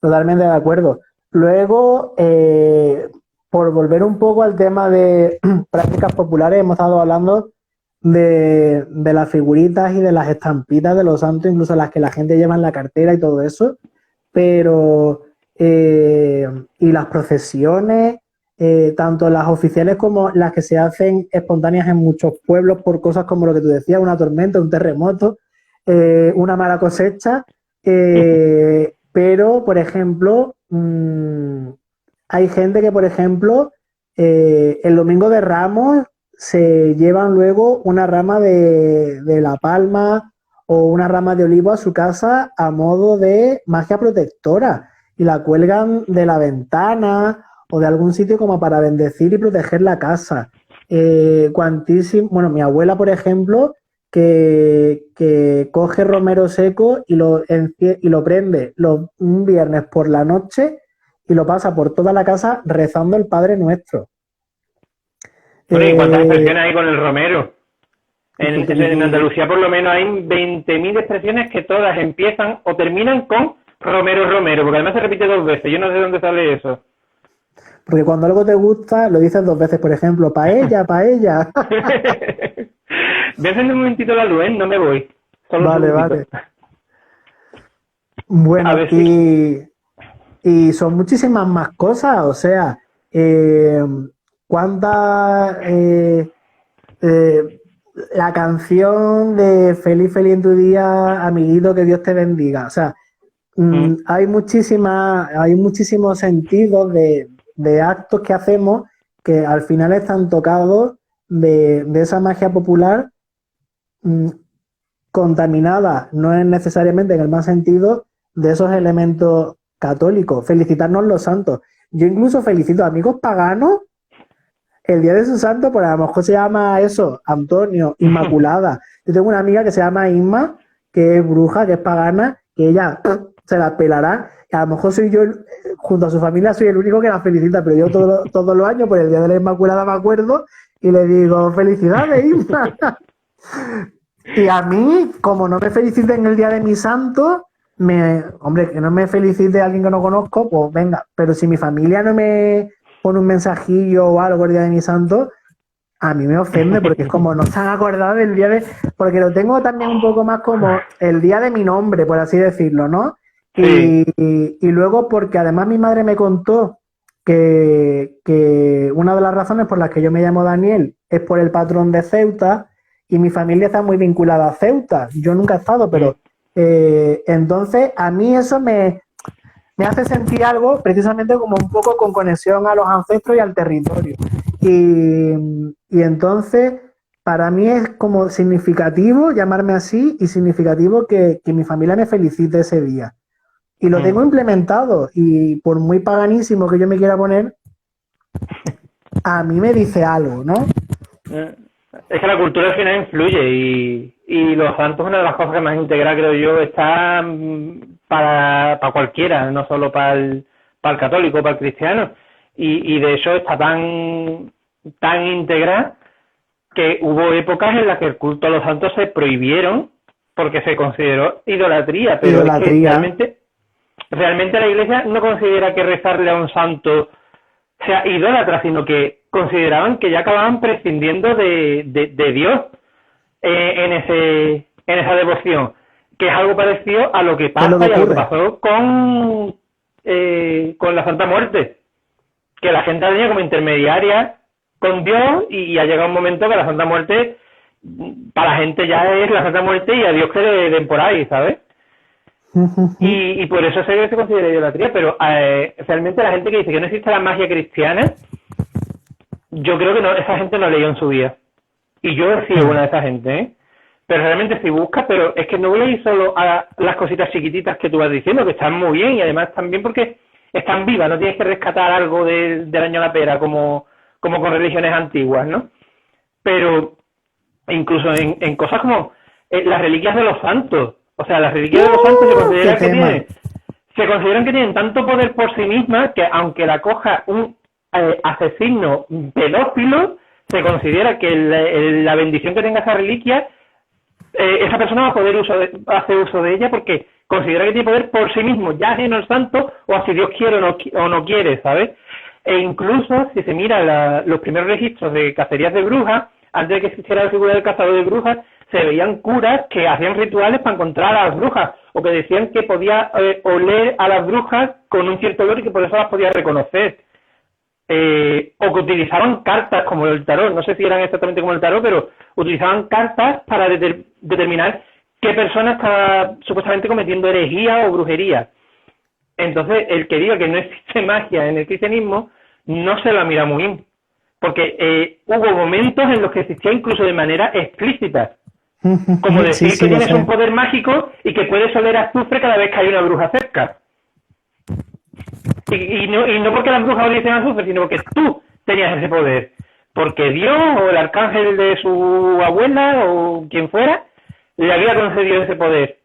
totalmente de acuerdo. Luego, por volver un poco al tema de prácticas populares, hemos estado hablando de las figuritas y de las estampitas de los santos, incluso las que la gente lleva en la cartera y todo eso, pero y las procesiones, tanto las oficiales como las que se hacen espontáneas en muchos pueblos por cosas como lo que tú decías, una tormenta, un terremoto, una mala cosecha. Pero, por ejemplo, hay gente que, por ejemplo, el domingo de Ramos se llevan luego una rama de la palma o una rama de olivo a su casa a modo de magia protectora y la cuelgan de la ventana o de algún sitio como para bendecir y proteger la casa. Bueno, mi abuela, por ejemplo, que coge romero seco y lo prende un viernes por la noche y lo pasa por toda la casa rezando el Padre Nuestro. Bueno, ¿y cuántas expresiones hay con el romero? En Andalucía por lo menos hay 20.000 expresiones que todas empiezan o terminan con romero, romero, porque además se repite 2 veces. Yo no sé de dónde sale eso. Porque cuando algo te gusta, lo dices 2 veces, por ejemplo, paella. Voy a encender un momentito la luz, no me voy. Solo Vale. Bueno, y son muchísimas más cosas, o sea, ¿cuántas... la canción de Feliz, feliz en tu día, amiguito, que Dios te bendiga. O sea, hay muchísimos sentidos de actos que hacemos que al final están tocados de esa magia popular contaminada, no es necesariamente en el más sentido de esos elementos católicos. Felicitarnos los santos. Yo incluso felicito a amigos paganos el día de su santo, por a lo mejor se llama eso, Antonio, Inmaculada. Yo tengo una amiga que se llama Inma, que es bruja, que es pagana, que ella se la pelará. Y a lo mejor soy yo, junto a su familia, soy el único que la felicita, pero yo todos los años, por el día de la Inmaculada me acuerdo y le digo, felicidades, Inma. Y a mí, como no me feliciten el día de mi santo, hombre, que no me felicite alguien que no conozco, pues venga, pero si mi familia no me pone un mensajillo o algo el día de mi santo, a mí me ofende porque es como no se han acordado del día porque lo tengo también un poco más como el día de mi nombre, por así decirlo, ¿no? Sí. Y luego porque además mi madre me contó que una de las razones por las que yo me llamo Daniel es por el patrón de Ceuta y mi familia está muy vinculada a Ceuta. Yo nunca he estado, pero entonces a mí eso me hace sentir algo precisamente como un poco con conexión a los ancestros y al territorio. Y entonces, para mí es como significativo llamarme así y significativo que mi familia me felicite ese día. Y lo tengo implementado y por muy paganísimo que yo me quiera poner, a mí me dice algo, ¿no? Es que la cultura al final influye y los santos, una de las cosas que más integra, creo yo, está para cualquiera, no solo para el católico, para el cristiano. Y de hecho está tan integrada que hubo épocas en las que el culto a los santos se prohibieron porque se consideró idolatría, pero es que realmente la Iglesia no considera que rezarle a un santo sea idólatra, sino que consideraban que ya acababan prescindiendo de Dios en esa devoción, que es algo parecido a lo que pasa y a lo que pasó con la Santa Muerte, que la gente tenía como intermediaria con Dios y ha llegado un momento que la Santa Muerte para la gente ya es la Santa Muerte y a Dios que le den por ahí, ¿sabes? Y por eso se considera idolatría, pero realmente la gente que dice que no existe la magia cristiana, yo creo que esa gente no leyó en su vida. Y yo he sido una de esa gente, ¿eh? Pero realmente si buscas, pero es que no voy a ir solo a las cositas chiquititas que tú vas diciendo, que están muy bien y además están bien porque están vivas, no tienes que rescatar algo del año de la pera como con religiones antiguas, ¿no? Pero incluso en cosas como las reliquias de los santos, o sea, las reliquias de los santos se consideran que tienen tanto poder por sí mismas que aunque la coja un asesino pedófilo, se considera que la bendición que tenga esa reliquia, esa persona va a poder hacer uso de ella porque considera que tiene poder por sí mismo, ya ajeno al santo, o a si Dios quiere o no quiere, ¿sabes? E incluso, si se mira los primeros registros de cacerías de brujas, antes de que existiera la figura del cazador de brujas, se veían curas que hacían rituales para encontrar a las brujas, o que decían que podía oler a las brujas con un cierto olor y que por eso las podía reconocer. O que utilizaban cartas como el tarot, no sé si eran exactamente como el tarot, pero utilizaban cartas para determinar qué persona estaba supuestamente cometiendo herejía o brujería. Entonces, el que diga que no existe magia en el cristianismo, no se la mira muy bien. Porque hubo momentos en los que existía incluso de manera explícita. Como decir que tienes un poder mágico y que puedes oler azufre cada vez que hay una bruja cerca. Y no porque las brujas oliesen azufre, sino porque tú tenías ese poder. Porque Dios o el arcángel de su abuela o quien fuera le había concedido ese poder.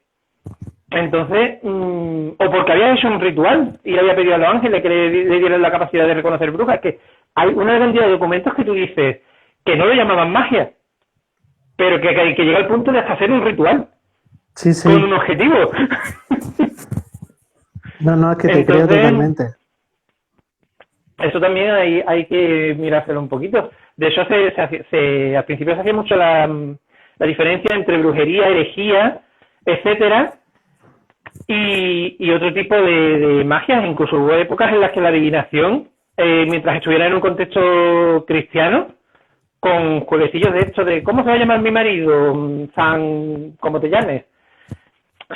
Entonces, o porque había hecho un ritual y le había pedido a los ángeles que le dieran la capacidad de reconocer brujas, que hay una cantidad de documentos que tú dices que no lo llamaban magia, pero que llega al punto de hasta hacer un ritual con un objetivo. No, es que te creo totalmente. Eso también hay que mirárselo un poquito. De hecho, al principio se hacía mucho la diferencia entre brujería, herejía, etcétera, y otro tipo de magias. Incluso hubo épocas en las que la adivinación, mientras estuviera en un contexto cristiano, con jueguecillos de esto de ¿cómo se va a llamar mi marido? San, como te llames,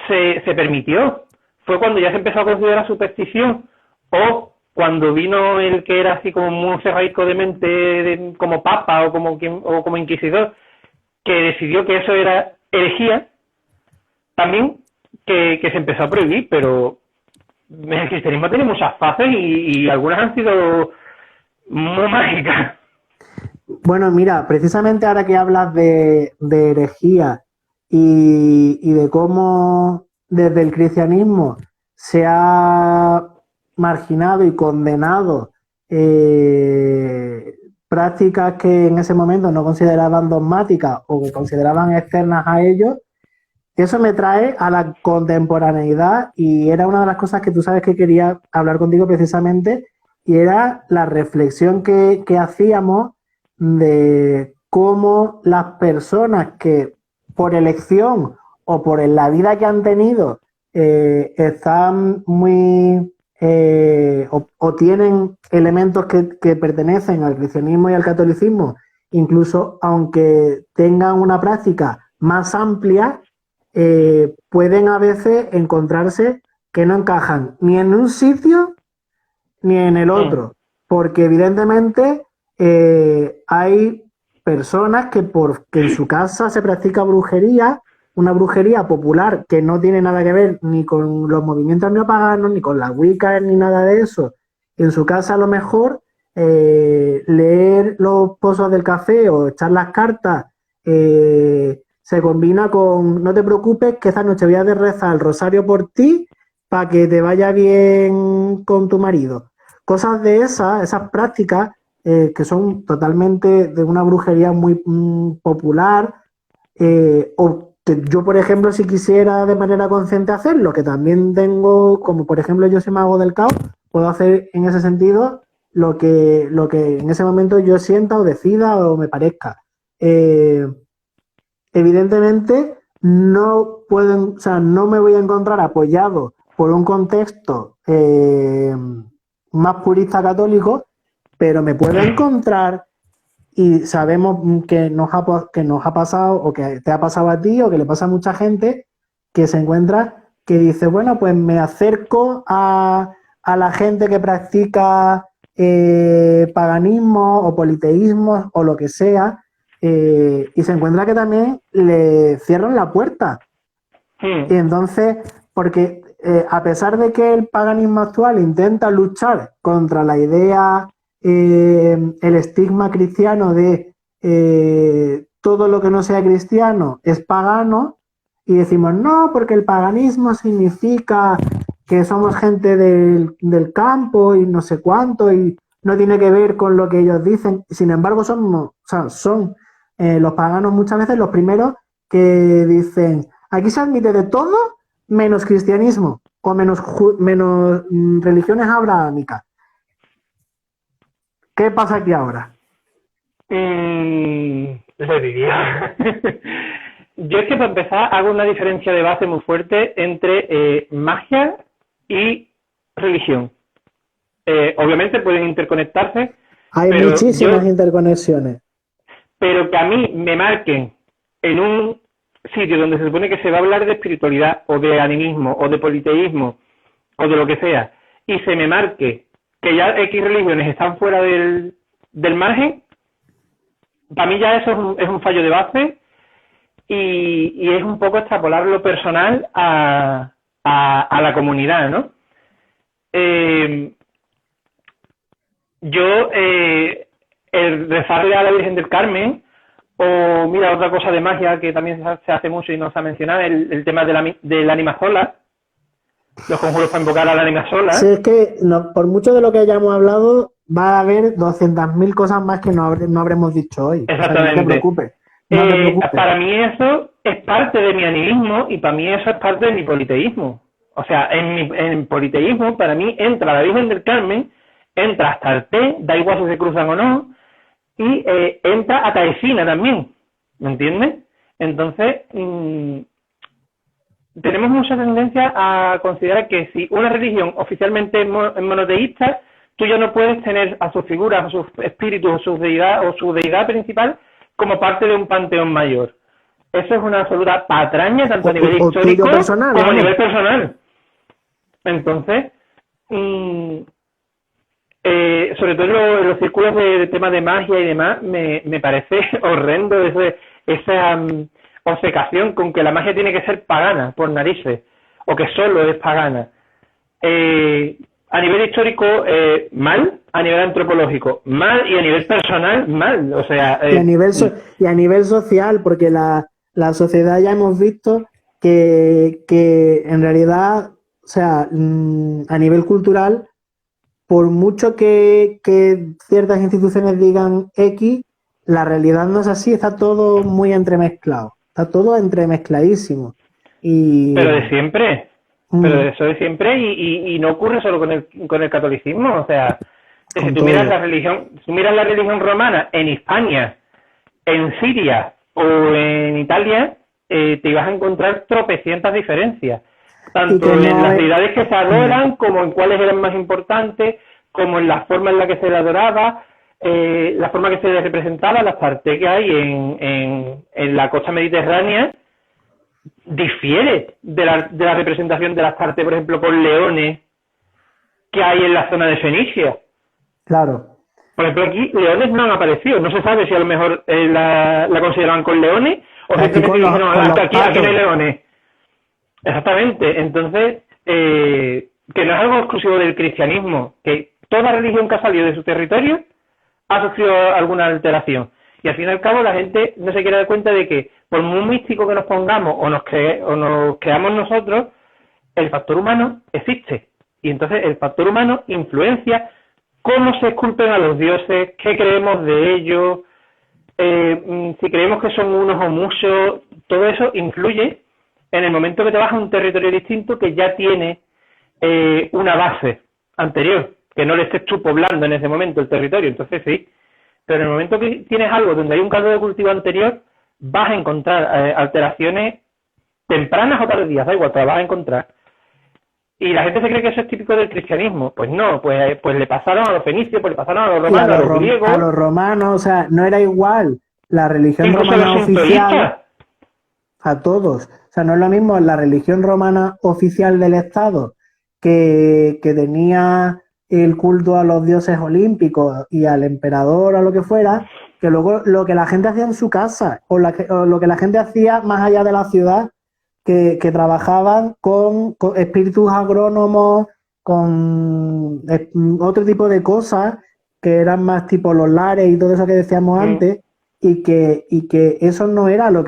se permitió. Fue cuando ya se empezó a considerar superstición, o cuando vino el que era así como muy cerraico de mente, como papa o como inquisidor, que decidió que eso era herejía, también que se empezó a prohibir. Pero el cristianismo tiene muchas fases y algunas han sido muy mágicas. Bueno, mira, precisamente ahora que hablas de herejía y de cómo desde el cristianismo se ha marginado y condenado prácticas que en ese momento no consideraban dogmáticas o que consideraban externas a ellos, eso me trae a la contemporaneidad, y era una de las cosas que tú sabes que quería hablar contigo precisamente, y era la reflexión que hacíamos de cómo las personas que por elección o por la vida que han tenido están muy o tienen elementos que pertenecen al cristianismo y al catolicismo, incluso aunque tengan una práctica más amplia, pueden a veces encontrarse que no encajan ni en un sitio ni en el otro, porque evidentemente hay personas que porque en su casa se practica brujería, una brujería popular que no tiene nada que ver ni con los movimientos neopaganos, ni con las Wiccas, ni nada de eso. En su casa a lo mejor leer los pozos del café o echar las cartas se combina con no te preocupes que esta noche voy a rezar el rosario por ti para que te vaya bien con tu marido. Cosas de esas prácticas que son totalmente de una brujería muy popular, o que yo, por ejemplo, si quisiera de manera consciente hacerlo, que también tengo, como por ejemplo yo soy mago del caos, puedo hacer en ese sentido lo que en ese momento yo sienta o decida o me parezca. Evidentemente no me voy a encontrar apoyado por un contexto más purista católico, pero me puedo encontrar, y sabemos que nos ha pasado, o que te ha pasado a ti, o que le pasa a mucha gente, que se encuentra que dice, bueno, pues me acerco a la gente que practica paganismo o politeísmo o lo que sea, y se encuentra que también le cierran la puerta. Y entonces, porque a pesar de que el paganismo actual intenta luchar contra la idea, el estigma cristiano de todo lo que no sea cristiano es pagano, y decimos, no, porque el paganismo significa que somos gente del campo y no sé cuánto, y no tiene que ver con lo que ellos dicen. Sin embargo, son los paganos muchas veces los primeros que dicen, aquí se admite de todo menos cristianismo o menos religiones abrahámicas. ¿Qué pasa aquí ahora? Le diría. Yo es que para empezar hago una diferencia de base muy fuerte entre magia y religión. Obviamente pueden interconectarse. Hay muchísimas interconexiones. Pero que a mí me marquen en un sitio donde se supone que se va a hablar de espiritualidad o de animismo o de politeísmo o de lo que sea, y se me marque que ya X religiones están fuera del margen, para mí ya eso es un fallo de base y es un poco extrapolar lo personal a la comunidad, ¿no? El rezarle a la Virgen del Carmen, o mira, otra cosa de magia que también se hace mucho y no se ha mencionado, el tema del ánima sola, los conjuros para invocar a la ánima sola. Sí, es que por mucho de lo que hayamos hablado, va a haber 200.000 cosas más que no habremos dicho hoy. Exactamente. O sea, no te preocupes. No te preocupes. Para mí eso es parte de mi animismo y para mí eso es parte de mi politeísmo. O sea, en politeísmo, para mí entra la Virgen del Carmen, entra Astarte, da igual si se cruzan o no, y entra Ataesina también, ¿me entiendes? Entonces, tenemos mucha tendencia a considerar que si una religión oficialmente es monoteísta, tú ya no puedes tener a sus figuras, a sus espíritus, o su deidad principal como parte de un panteón mayor. Eso es una absoluta patraña, tanto a nivel histórico como a nivel personal. Entonces, sobre todo en los círculos de temas de magia y demás, me parece horrendo esa obcecación con que la magia tiene que ser pagana por narices, o que solo es pagana. A nivel histórico, mal; a nivel antropológico, mal; y a nivel personal, mal. O sea, y a nivel social, porque la sociedad ya hemos visto que en realidad, o sea, a nivel cultural, por mucho que ciertas instituciones digan X, la realidad no es así, está todo muy entremezclado, está todo entremezcladísimo. Pero de siempre. Pero eso de siempre, y no ocurre solo con el catolicismo. O sea, si tú miras la religión romana en Hispania, en Siria o en Italia, te ibas a encontrar tropecientas diferencias, tanto en las deidades que se adoran, como en cuáles eran más importantes, como en la forma en la que se le adoraba, la forma que se le representaba. Las partes que hay en la costa mediterránea difiere de la representación de las partes, por ejemplo, con leones que hay en la zona de Fenicia. Claro. Por ejemplo, aquí leones no han aparecido. No se sabe si a lo mejor la consideraban con leones o simplemente dijeron, aquí no hay leones. Exactamente. Entonces, que no es algo exclusivo del cristianismo, que toda religión que ha salido de su territorio ha sufrido alguna alteración. Y al fin y al cabo la gente no se quiere dar cuenta de que por muy místico que nos pongamos o nos creamos nosotros, el factor humano existe. Y entonces el factor humano influencia cómo se esculpen a los dioses, qué creemos de ellos, si creemos que son unos o muchos. Todo eso influye en el momento que te vas a un territorio distinto que ya tiene una base anterior, que no le estés tú poblando en ese momento el territorio. Entonces sí. Pero en el momento que tienes algo donde hay un caldo de cultivo anterior, vas a encontrar alteraciones tempranas o tardías, da igual, te las vas a encontrar. Y la gente se cree que eso es típico del cristianismo. Pues no, pues le pasaron a los fenicios, pues le pasaron a los romanos, a los griegos. A los romanos, o sea, no era igual la religión romana oficial a todos. O sea, no es lo mismo la religión romana oficial del Estado que tenía el culto a los dioses olímpicos y al emperador o lo que fuera, que luego lo que la gente hacía en su casa o lo que la gente hacía más allá de la ciudad, que trabajaban con espíritus agrónomos, con otro tipo de cosas que eran más tipo los lares y todo eso que decíamos antes, y que eso no era o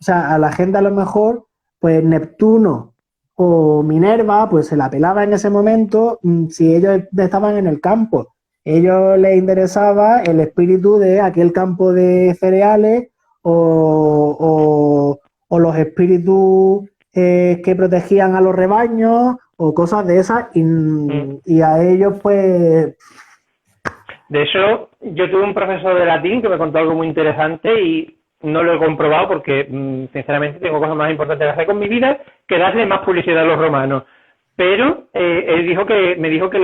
sea, a la gente a lo mejor, pues Neptuno o Minerva, pues se la pelaba en ese momento si ellos estaban en el campo. Ellos les interesaba el espíritu de aquel campo de cereales o los espíritus que protegían a los rebaños o cosas de esas y a ellos pues... De hecho, yo tuve un profesor de latín que me contó algo muy interesante y no lo he comprobado porque, sinceramente, tengo cosas más importantes que hacer con mi vida que darle más publicidad a los romanos. Pero él me dijo que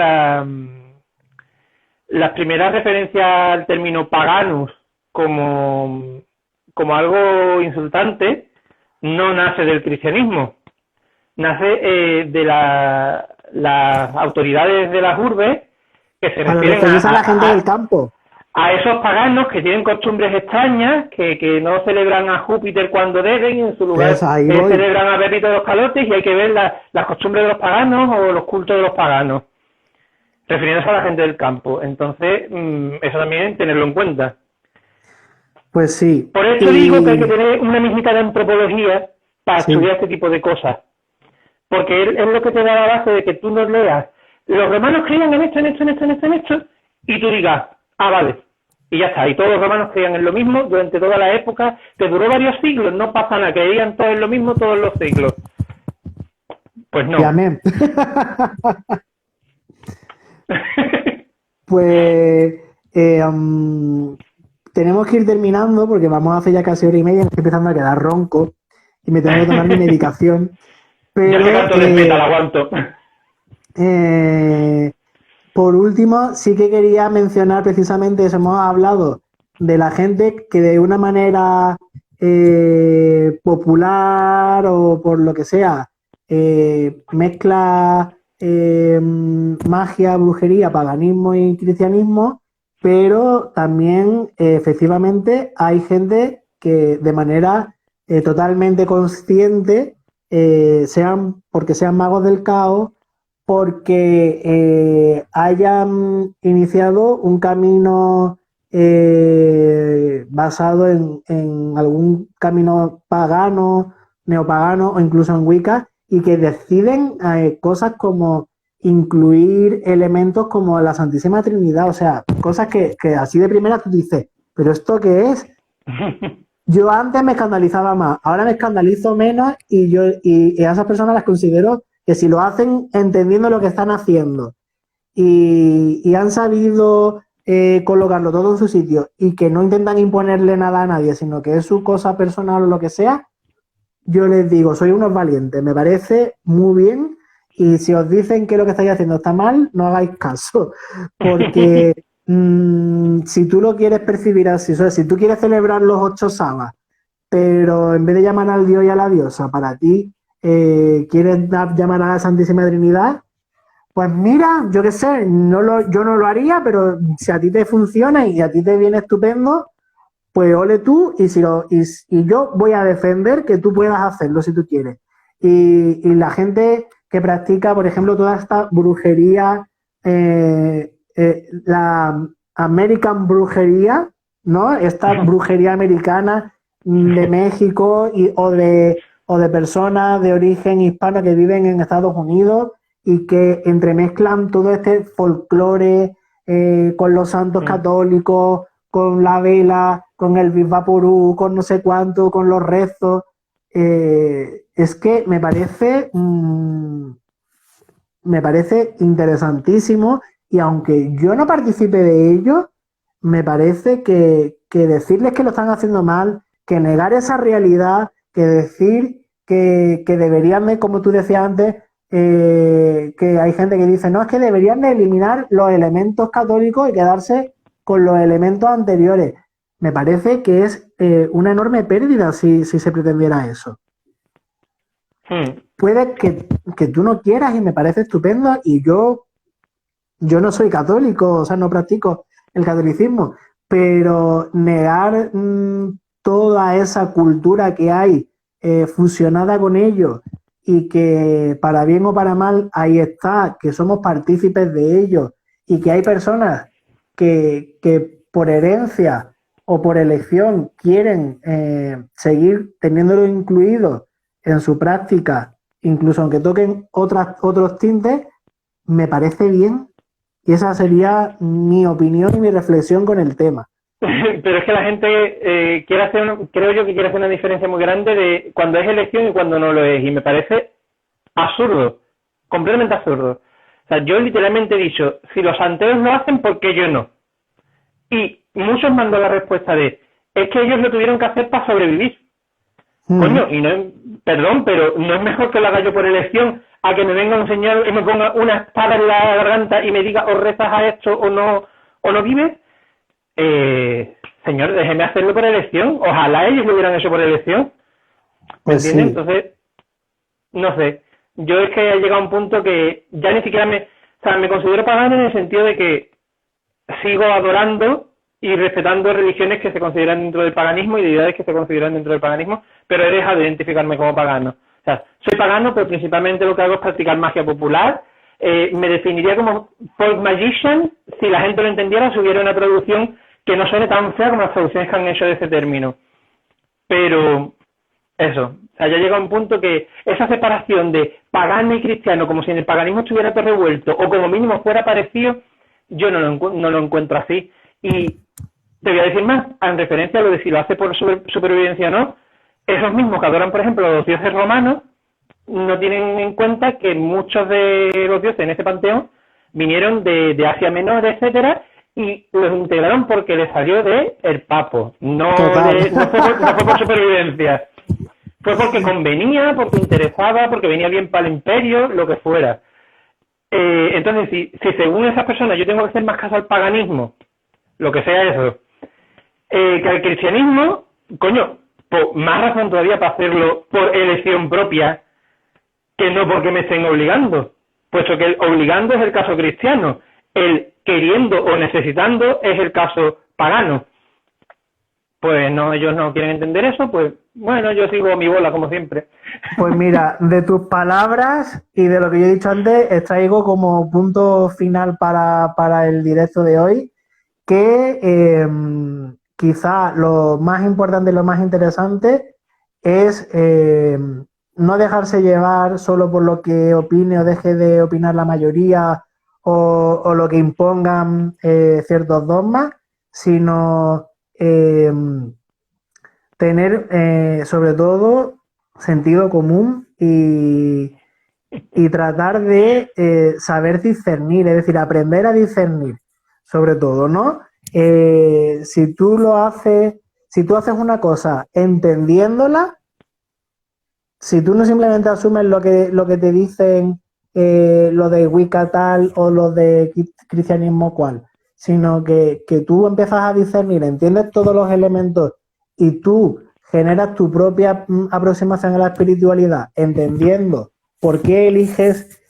las primeras referencias al término paganus como algo insultante no nace del cristianismo, nace de las autoridades de las urbes que se refieren a la gente del campo. A esos paganos que tienen costumbres extrañas, que no celebran a Júpiter cuando deben, y en su lugar celebran a Pepito de los Calotes, y hay que ver las costumbres de los paganos o los cultos de los paganos, refiriéndose a la gente del campo. Entonces, eso también tenerlo en cuenta. Pues sí. Por eso digo que hay que tener una mismita de antropología para estudiar este tipo de cosas. Porque es lo que te da la base de que tú no leas. Los romanos creían en esto, y tú digas, vale, y ya está. Y todos los romanos creían en lo mismo durante toda la época, que duró varios siglos, no pasa nada, creían todos en lo mismo todos los siglos. Pues no. Y amén. Pues tenemos que ir terminando porque vamos a hacer ya casi hora y media, me estoy empezando a quedar ronco y me tengo que tomar mi medicación. Pero, ya te canto de metal, aguanto. Por último, sí que quería mencionar precisamente eso. Hemos hablado de la gente que de una manera popular o por lo que sea mezcla magia, brujería, paganismo y cristianismo, pero también efectivamente hay gente que de manera totalmente consciente, porque sean magos del caos, porque hayan iniciado un camino basado en algún camino pagano, neopagano o incluso en Wicca, y que deciden cosas como incluir elementos como la Santísima Trinidad, o sea, cosas que así de primera tú dices, ¿pero esto qué es? Yo antes me escandalizaba más, ahora me escandalizo menos y a esas personas las considero que si lo hacen entendiendo lo que están haciendo y han sabido colocarlo todo en su sitio y que no intentan imponerle nada a nadie, sino que es su cosa personal o lo que sea, yo les digo, soy unos valientes, me parece muy bien, y si os dicen que lo que estáis haciendo está mal, no hagáis caso, porque si tú lo quieres percibir así, o sea, si tú quieres celebrar los 8 sábados, pero en vez de llamar al dios y a la diosa, para ti quieres llamar a la Santísima Trinidad, pues mira, yo qué sé, yo no lo haría, pero si a ti te funciona y a ti te viene estupendo, pues ole tú, y yo voy a defender que tú puedas hacerlo si tú quieres. Y la gente que practica, por ejemplo, toda esta brujería, la American brujería, ¿no? Esta brujería americana de México o de personas de origen hispano que viven en Estados Unidos y que entremezclan todo este folclore con los santos católicos, con la vela, con el Vaporú, con no sé cuánto, con los rezos. Es que me parece interesantísimo, y aunque yo no participe de ello, me parece que decirles que lo están haciendo mal, que negar esa realidad, que decir que deberían de, como tú decías antes, que hay gente que dice, no, es que deberían de eliminar los elementos católicos y quedarse con los elementos anteriores. Me parece que es una enorme pérdida si se pretendiera eso. Puede que tú no quieras y me parece estupendo, y yo no soy católico, o sea, no practico el catolicismo, pero negar toda esa cultura que hay fusionada con ello y que para bien o para mal ahí está, que somos partícipes de ello y que hay personas que por herencia o por elección quieren seguir teniéndolo incluido en su práctica, incluso aunque toquen otros tintes, me parece bien. Y esa sería mi opinión y mi reflexión con el tema. Pero es que la gente quiere hacer, creo yo que quiere hacer una diferencia muy grande de cuando es elección y cuando no lo es. Y me parece absurdo, completamente absurdo. O sea, yo literalmente he dicho, si los santeros lo hacen, ¿por qué yo no? Y muchos me han dado la respuesta de, es que ellos lo tuvieron que hacer para sobrevivir. Coño, y no, perdón, pero no es mejor que lo haga yo por elección a que me venga un señor y me ponga una espada en la garganta y me diga o rezas a esto o no vives. Señor, déjeme hacerlo por elección. Ojalá ellos lo hubieran hecho por elección. ¿Me entiendes? Sí. Entonces, no sé. Yo es que he llegado a un punto que ya ni siquiera me considero pagano en el sentido de que sigo adorando y respetando religiones que se consideran dentro del paganismo y deidades que se consideran dentro del paganismo, pero he dejado de identificarme como pagano. O sea, soy pagano, pero principalmente lo que hago es practicar magia popular. Me definiría como folk magician si la gente lo entendiera, si hubiera una traducción que no suene tan fea como las traducciones que han hecho de ese término. Pero eso, o sea, ya llega a un punto que esa separación de pagano y cristiano, como si en el paganismo estuviera todo revuelto, o como mínimo fuera parecido, yo no lo encuentro así. Y te voy a decir más, en referencia a lo de si lo hace por supervivencia o no, esos mismos que adoran, por ejemplo, los dioses romanos, no tienen en cuenta que muchos de los dioses en ese panteón vinieron de Asia Menor, etcétera, y los integraron porque les salió de el papo, no fue por supervivencia, fue porque convenía, porque interesaba, porque venía bien para el imperio, lo que fuera. Entonces, si según esas personas yo tengo que hacer más caso al paganismo, lo que sea eso, que al cristianismo, coño, pues más razón todavía para hacerlo por elección propia, que no porque me estén obligando, puesto que el obligando es el caso cristiano, el queriendo o necesitando es el caso pagano. Pues no, ellos no quieren entender eso, pues bueno, yo sigo mi bola como siempre. Pues mira, de tus palabras y de lo que yo he dicho antes, extraigo como punto final para el directo de hoy que quizá lo más importante y lo más interesante es no dejarse llevar solo por lo que opine o deje de opinar la mayoría o lo que impongan ciertos dogmas, sino tener sobre todo sentido común y tratar de saber discernir, es decir, aprender a discernir, sobre todo, ¿no? Si tú haces una cosa entendiéndola, si tú no simplemente asumes lo que te dicen lo de Wicca tal o lo de cristianismo cual, sino que tú empiezas a discernir, entiendes todos los elementos y tú generas tu propia aproximación a la espiritualidad, entendiendo por qué eliges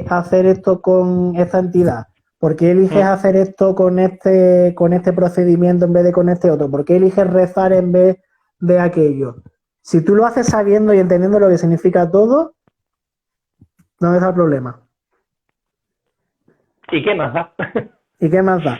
hacer esto con esta entidad, por qué eliges hacer esto con este procedimiento en vez de con este otro, por qué eliges rezar en vez de aquello. Si tú lo haces sabiendo y entendiendo lo que significa todo, no es el problema. ¿Y qué más da? ¿Y qué más da?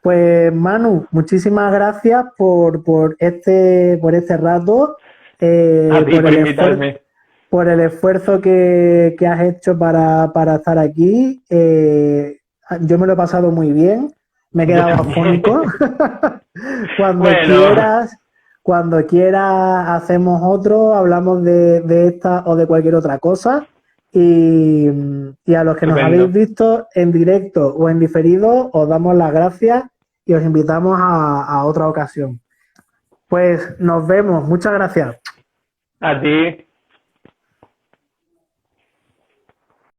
Pues Manu, muchísimas gracias por este rato, a ti, por invitarme. Por el esfuerzo que has hecho para estar aquí. Yo me lo he pasado muy bien, me he quedado afónico. Cuando quieras hacemos otro, hablamos de esta o de cualquier otra cosa. Y a los que nos habéis visto en directo o en diferido, os damos las gracias y os invitamos a otra ocasión. Pues nos vemos. Muchas gracias. A ti.